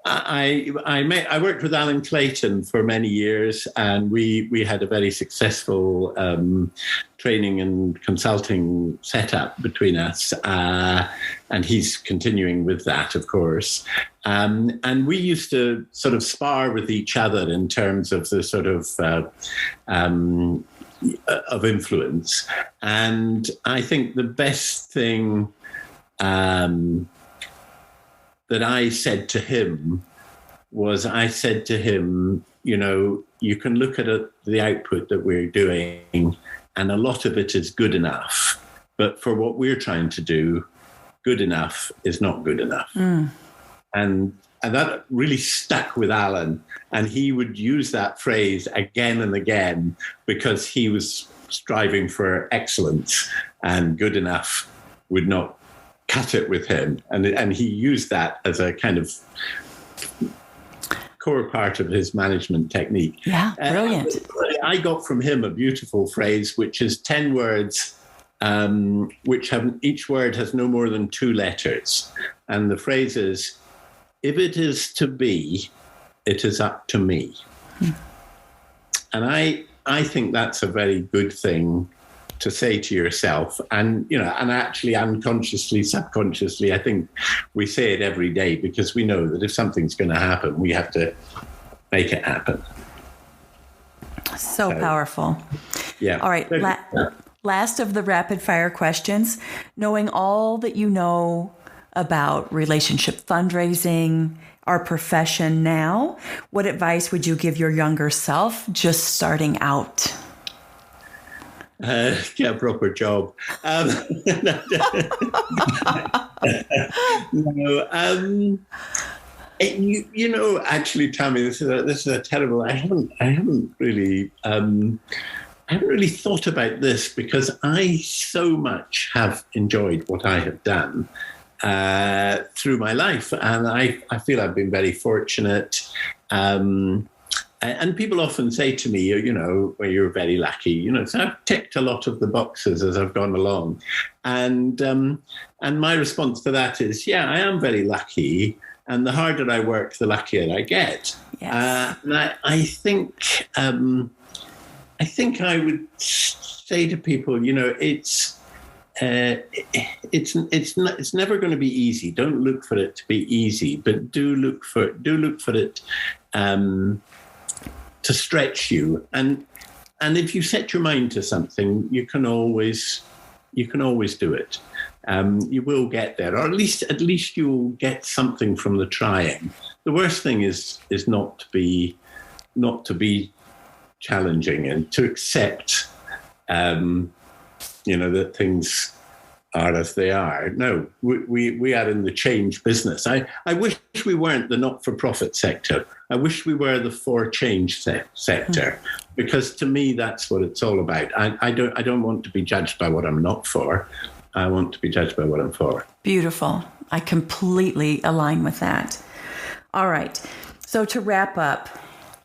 I worked with Alan Clayton for many years, and we had a very successful training and consulting setup between us, and he's continuing with that, of course. And we used to sort of spar with each other in terms of the sort of influence. And I think the best thing that I said to him was, I said to him, you can look at the output that we're doing, and a lot of it is good enough. But for what we're trying to do, good enough is not good enough. And that really stuck with Alan. And he would use that phrase again and again because he was striving for excellence, and good enough would not cut it with him. And he used that as a kind of core part of his management technique. Yeah, brilliant. I got from him a beautiful phrase, which is 10 words, which each word has no more than 2 letters. And the phrase is, if it is to be, it is up to me. And I think that's a very good thing to say to yourself, and and actually unconsciously, subconsciously, I think we say it every day because we know that if something's going to happen, we have to make it happen. So powerful. Yeah. All right. Last of the rapid fire questions. Knowing all that you know about relationship fundraising, our profession now, what advice would you give your younger self just starting out? Get a proper job. No, actually, Tammy, this is a terrible. I haven't really thought about this because I so much have enjoyed what I have done through my life, and I feel I've been very fortunate. And people often say to me, well, you're very lucky. So I've ticked a lot of the boxes as I've gone along, and my response to that is, yeah, I am very lucky. And the harder I work, the luckier I get. Yes. And I think I would say to people, it's never going to be easy. Don't look for it to be easy, but do look for it to stretch you. And if you set your mind to something, you can always do it. You will get there, or at least you will get something from the trying. The worst thing is not to be challenging and to accept, that things are as they are. No, we are in the change business. I wish we weren't the not-for-profit sector. I wish we were the for change sector, because to me that's what it's all about. I don't want to be judged by what I'm not for. I want to be judged by what I'm for. Beautiful. I completely align with that. All right. So to wrap up,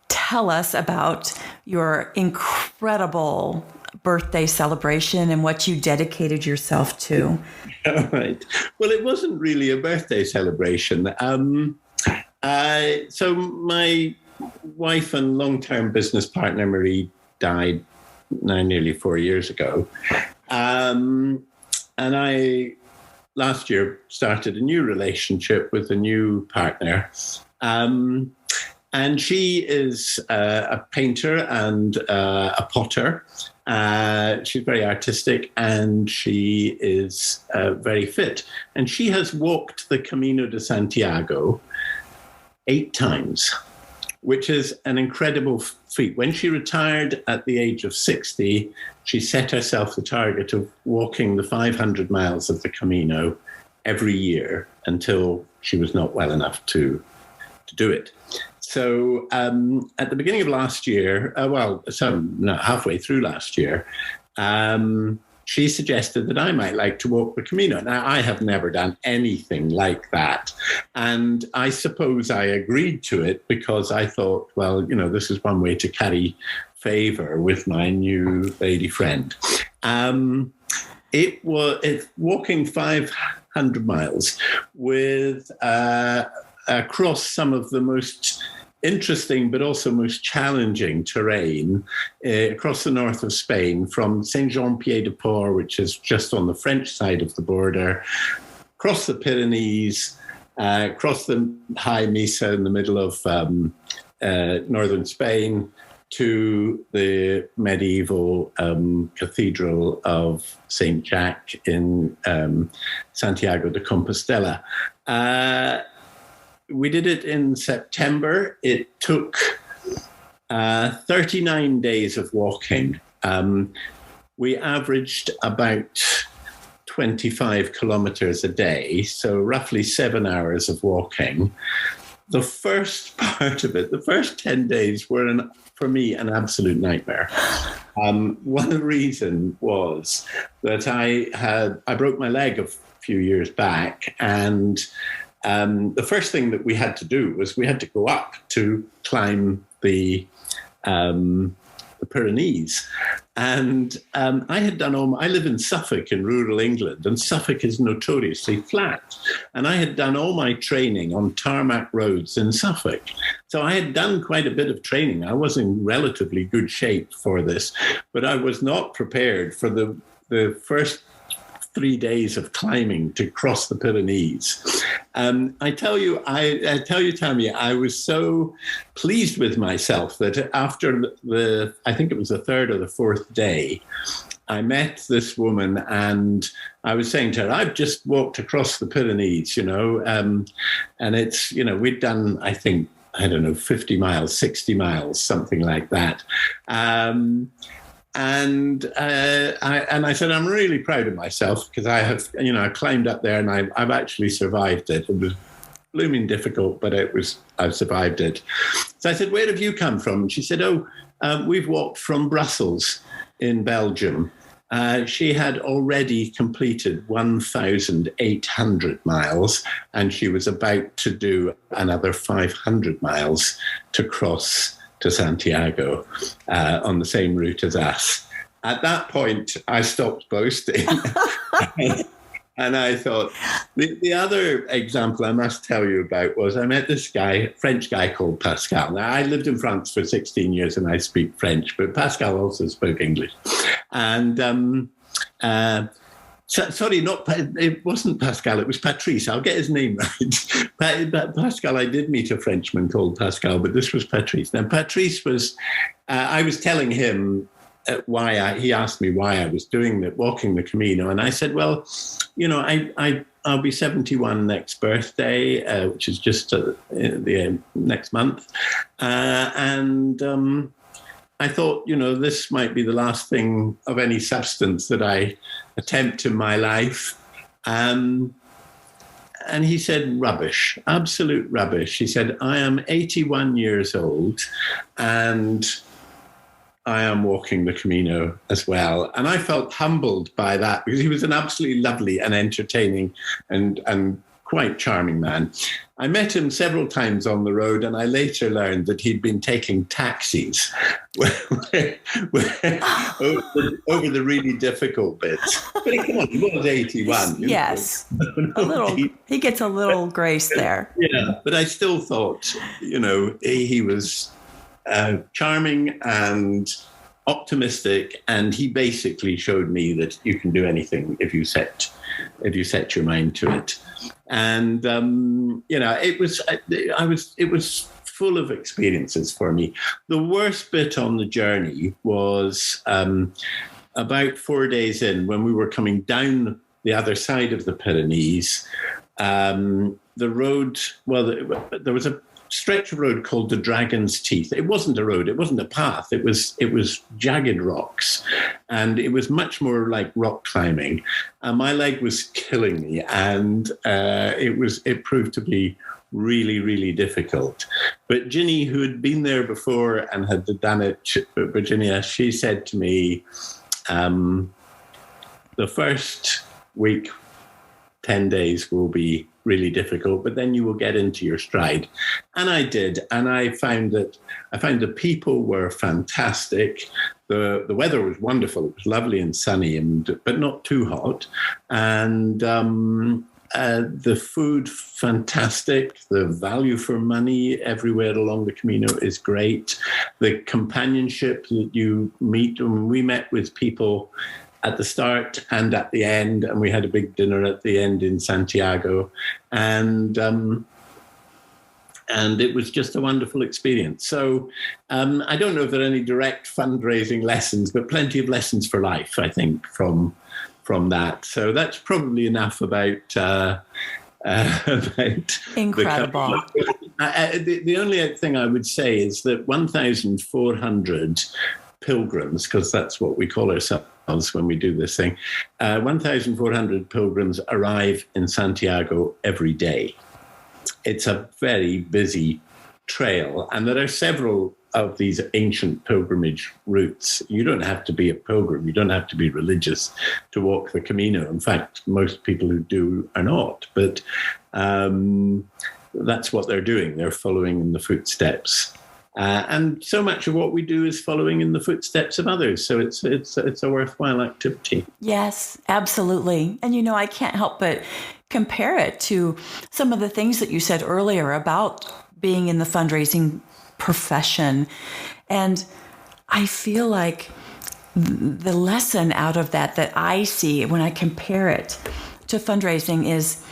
tell us about your incredible birthday celebration and what you dedicated yourself to. All right. Well, it wasn't really a birthday celebration. So my wife and long-term business partner, Marie, died now nearly 4 years ago. And I, last year, started a new relationship with a new partner. And she is a painter and a potter. She's very artistic, and she is very fit. And she has walked the Camino de Santiago 8 times, which is an incredible feat. When she retired at the age of 60, she set herself the target of walking the 500 miles of the Camino every year until she was not well enough to do it. So at the beginning of last year, halfway through last year, she suggested that I might like to walk the Camino. Now, I have never done anything like that. And I suppose I agreed to it because I thought, well, this is one way to carry favor with my new lady friend. It's walking 500 miles with across some of the most interesting but also most challenging terrain across the north of Spain, from Saint-Jean-Pied-de-Port, which is just on the French side of the border, across the Pyrenees, across the High Mesa in the middle of northern Spain, to the medieval Cathedral of St. Jack in Santiago de Compostela. We did it in September. It took 39 days of walking. We averaged about 25 kilometers a day, so roughly 7 hours of walking. The first part of it, the first 10 days were, for me, an absolute nightmare. One reason was that I broke my leg a few years back, and the first thing that we had to do was we had to go up to climb the the Pyrenees. And I live in Suffolk in rural England, and Suffolk is notoriously flat. And I had done all my training on tarmac roads in Suffolk. So I had done quite a bit of training. I was in relatively good shape for this, but I was not prepared for the first 3 days of climbing to cross the Pyrenees. I tell you, Tammy, I was so pleased with myself that after I think it was the third or the fourth day, I met this woman and I was saying to her, I've just walked across the Pyrenees, and it's, we'd done, I think, 50 miles, 60 miles, something like that. And I said, I'm really proud of myself because I have, I climbed up there and I've actually survived it. It was blooming difficult, but I've survived it. So I said, where have you come from? And she said, we've walked from Brussels in Belgium. She had already completed 1,800 miles and she was about to do another 500 miles to cross to Santiago on the same route as us. At that point, I stopped boasting. And I thought, the other example I must tell you about was I met this French guy called Pascal. Now, I lived in France for 16 years and I speak French, but Pascal also spoke English. And it wasn't Pascal, it was Patrice. I'll get his name right. Pascal, I did meet a Frenchman called Pascal, but this was Patrice. Now, Patrice was, I was telling him he asked me why I was walking the Camino. And I said, well, I'll be 71 next birthday, which is just the next month. And I thought, this might be the last thing of any substance that I attempt in my life. And he said, rubbish, absolute rubbish. He said, I am 81 years old and I am walking the Camino as well. And I felt humbled by that because he was an absolutely lovely and entertaining and quite charming man. I met him several times on the road, and I later learned that he'd been taking taxis over the really difficult bits. But come on, he was 81. Yes. He gets a little grace there. Yeah, but I still thought, he was charming and optimistic, and he basically showed me that you can do anything if you set your mind to it. And it was full of experiences for me. The worst bit on the journey was about 4 days in, when we were coming down the other side of the Pyrenees. The road, there was a stretch of road called the Dragon's Teeth. It wasn't a road, it wasn't a path, it was jagged rocks, and it was much more like rock climbing. And my leg was killing me, and it proved to be really, really difficult. But Ginny, who had been there before and had done it, Virginia, she said to me, the first week, 10 days will be really difficult, but then you will get into your stride. And I did. And I found the people were fantastic. The weather was wonderful. It was lovely and sunny, but not too hot. And the food, fantastic. The value for money everywhere along the Camino is great. The companionship that you meet, and we met with people at the start and at the end, and we had a big dinner at the end in Santiago, and it was just a wonderful experience. So I don't know if there are any direct fundraising lessons, but plenty of lessons for life, I think, from that. So that's probably enough about incredible. The only thing I would say is that 1,400 pilgrims, because that's what we call ourselves when we do this thing, 1,400 pilgrims arrive in Santiago every day. It's a very busy trail, and there are several of these ancient pilgrimage routes. You don't have to be a pilgrim, you don't have to be religious to walk the Camino. In fact, most people who do are not, but that's what they're doing. They're following in the footsteps And so much of what we do is following in the footsteps of others. So it's a worthwhile activity. Yes, absolutely. And I can't help but compare it to some of the things that you said earlier about being in the fundraising profession. And I feel like the lesson out of that I see when I compare it to fundraising is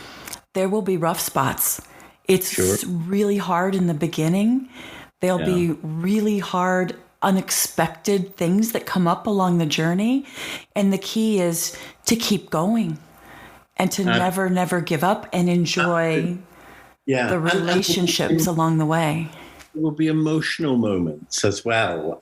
there will be rough spots. It's really hard in the beginning. There'll be really hard, unexpected things that come up along the journey. And the key is to keep going and to never give up and enjoy the relationships along the way. There will be emotional moments as well.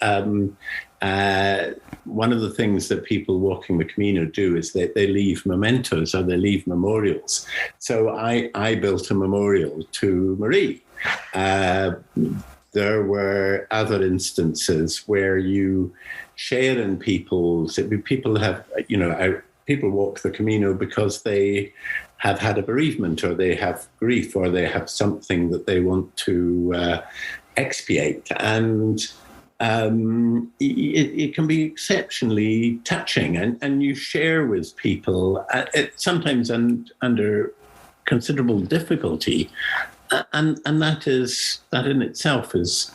One of the things that people walking the Camino do is that they leave mementos or they leave memorials. So I built a memorial to Marie. There were other instances where you share in people walk the Camino because they have had a bereavement or they have grief or they have something that they want to expiate. And it can be exceptionally touching, and you share with people, sometimes under considerable difficulty, and that in itself is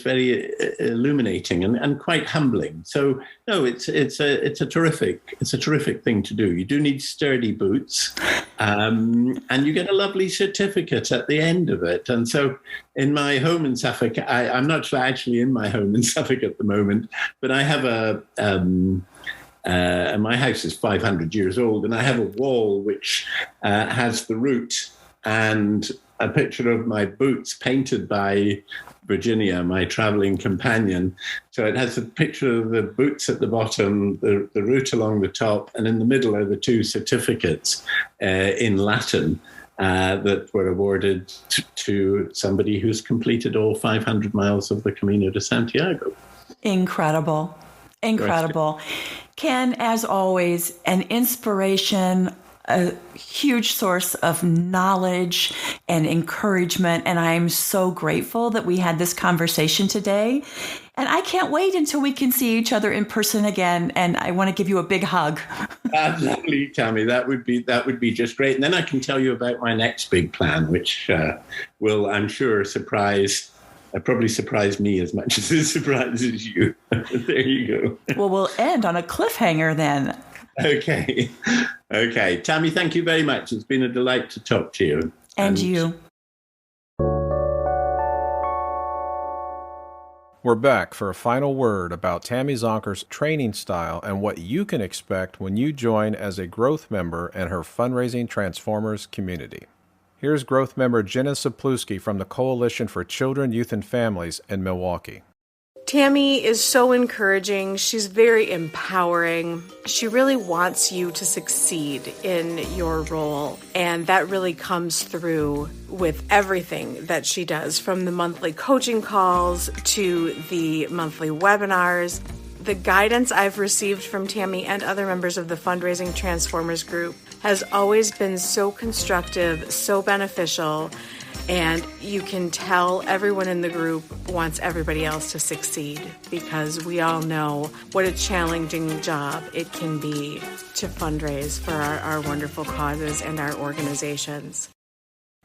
very illuminating and quite humbling. So no, it's a terrific thing to do. You do need sturdy boots, and you get a lovely certificate at the end of it. And so in my home in Suffolk, I'm not actually in my home in Suffolk at the moment, but I have my house is 500 years old, and I have a wall which has the route and a picture of my boots painted by Virginia, my traveling companion. So it has a picture of the boots at the bottom, the route along the top, and in the middle are the two certificates in Latin that were awarded to somebody who's completed all 500 miles of the Camino de Santiago. Incredible. Ken, as always, an inspiration, a huge source of knowledge and encouragement. And I'm so grateful that we had this conversation today. And I can't wait until we can see each other in person again. And I want to give you a big hug. Absolutely, Tammy. That would be just great. And then I can tell you about my next big plan, which will, I'm sure, probably surprise me as much as it surprises you. There you go. Well, we'll end on a cliffhanger then. Okay. Tammy, thank you very much. It's been a delight to talk to you. And you. We're back for a final word about Tammy Zonker's training style and what you can expect when you join as a growth member in her Fundraising Transformers community. Here's growth member Jenna Sapluski from the Coalition for Children, Youth, and Families in Milwaukee. Tammy is so encouraging. She's very empowering. She really wants you to succeed in your role. And that really comes through with everything that she does, from the monthly coaching calls to the monthly webinars. The guidance I've received from Tammy and other members of the Fundraising Transformers group has always been so constructive, so beneficial. And you can tell everyone in the group wants everybody else to succeed, because we all know what a challenging job it can be to fundraise for our wonderful causes and our organizations.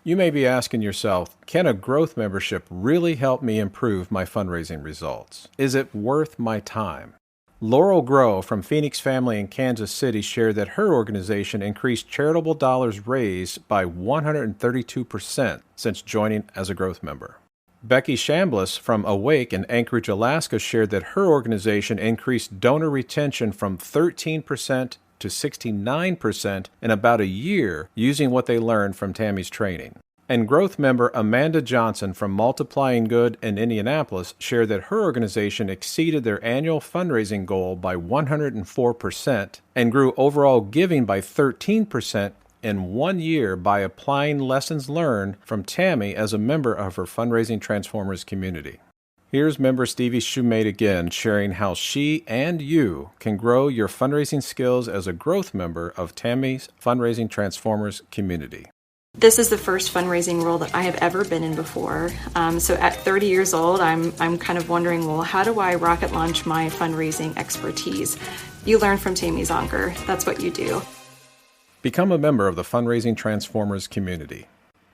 You may be asking yourself, can a growth membership really help me improve my fundraising results? Is it worth my time? Laurel Groh from Phoenix Family in Kansas City shared that her organization increased charitable dollars raised by 132% since joining as a growth member. Becky Chambliss from Awake in Anchorage, Alaska shared that her organization increased donor retention from 13% to 69% in about a year using what they learned from Tammy's training. And growth member Amanda Johnson from Multiplying Good in Indianapolis shared that her organization exceeded their annual fundraising goal by 104% and grew overall giving by 13% in 1 year by applying lessons learned from Tammy as a member of her Fundraising Transformers community. Here's member Stevie Shoemate again sharing how she and you can grow your fundraising skills as a growth member of Tammy's Fundraising Transformers community. This is the first fundraising role that I have ever been in before. So at 30 years old, I'm kind of wondering, well, how do I rocket launch my fundraising expertise? You learn from Tammy Zonker. That's what you do. Become a member of the Fundraising Transformers community.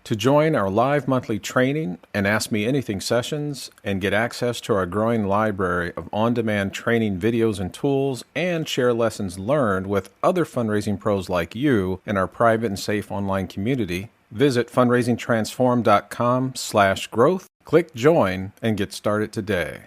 To join our live monthly training and Ask Me Anything sessions and get access to our growing library of on-demand training videos and tools and share lessons learned with other fundraising pros like you in our private and safe online community, visit fundraisingtransform.com/growth, click join, and get started today.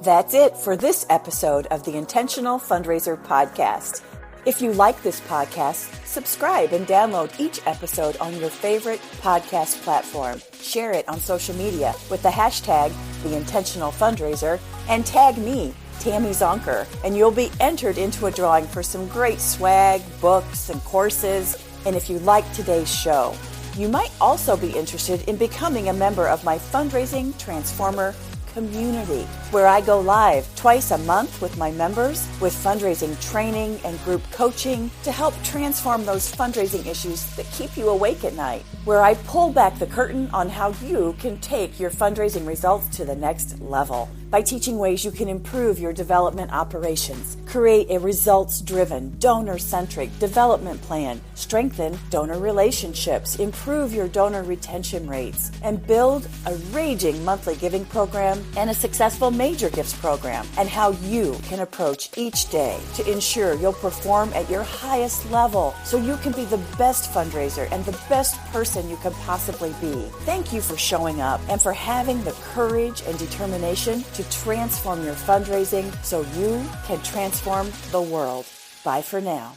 That's it for this episode of the Intentional Fundraiser Podcast. If you like this podcast, subscribe and download each episode on your favorite podcast platform. Share it on social media with the hashtag #TheIntentionalFundraiser and tag me, Tammy Zonker, and you'll be entered into a drawing for some great swag, books, and courses. And if you like today's show, you might also be interested in becoming a member of my Fundraising Transformer community, where I go live twice a month with my members with fundraising training and group coaching to help transform those fundraising issues that keep you awake at night, where I pull back the curtain on how you can take your fundraising results to the next level by teaching ways you can improve your development operations, create a results-driven, donor-centric development plan, strengthen donor relationships, improve your donor retention rates, and build a raging monthly giving program and a successful major gifts program, and how you can approach each day to ensure you'll perform at your highest level so you can be the best fundraiser and the best person you can possibly be. Thank you for showing up and for having the courage and determination to transform your fundraising so you can transform the world. Bye for now.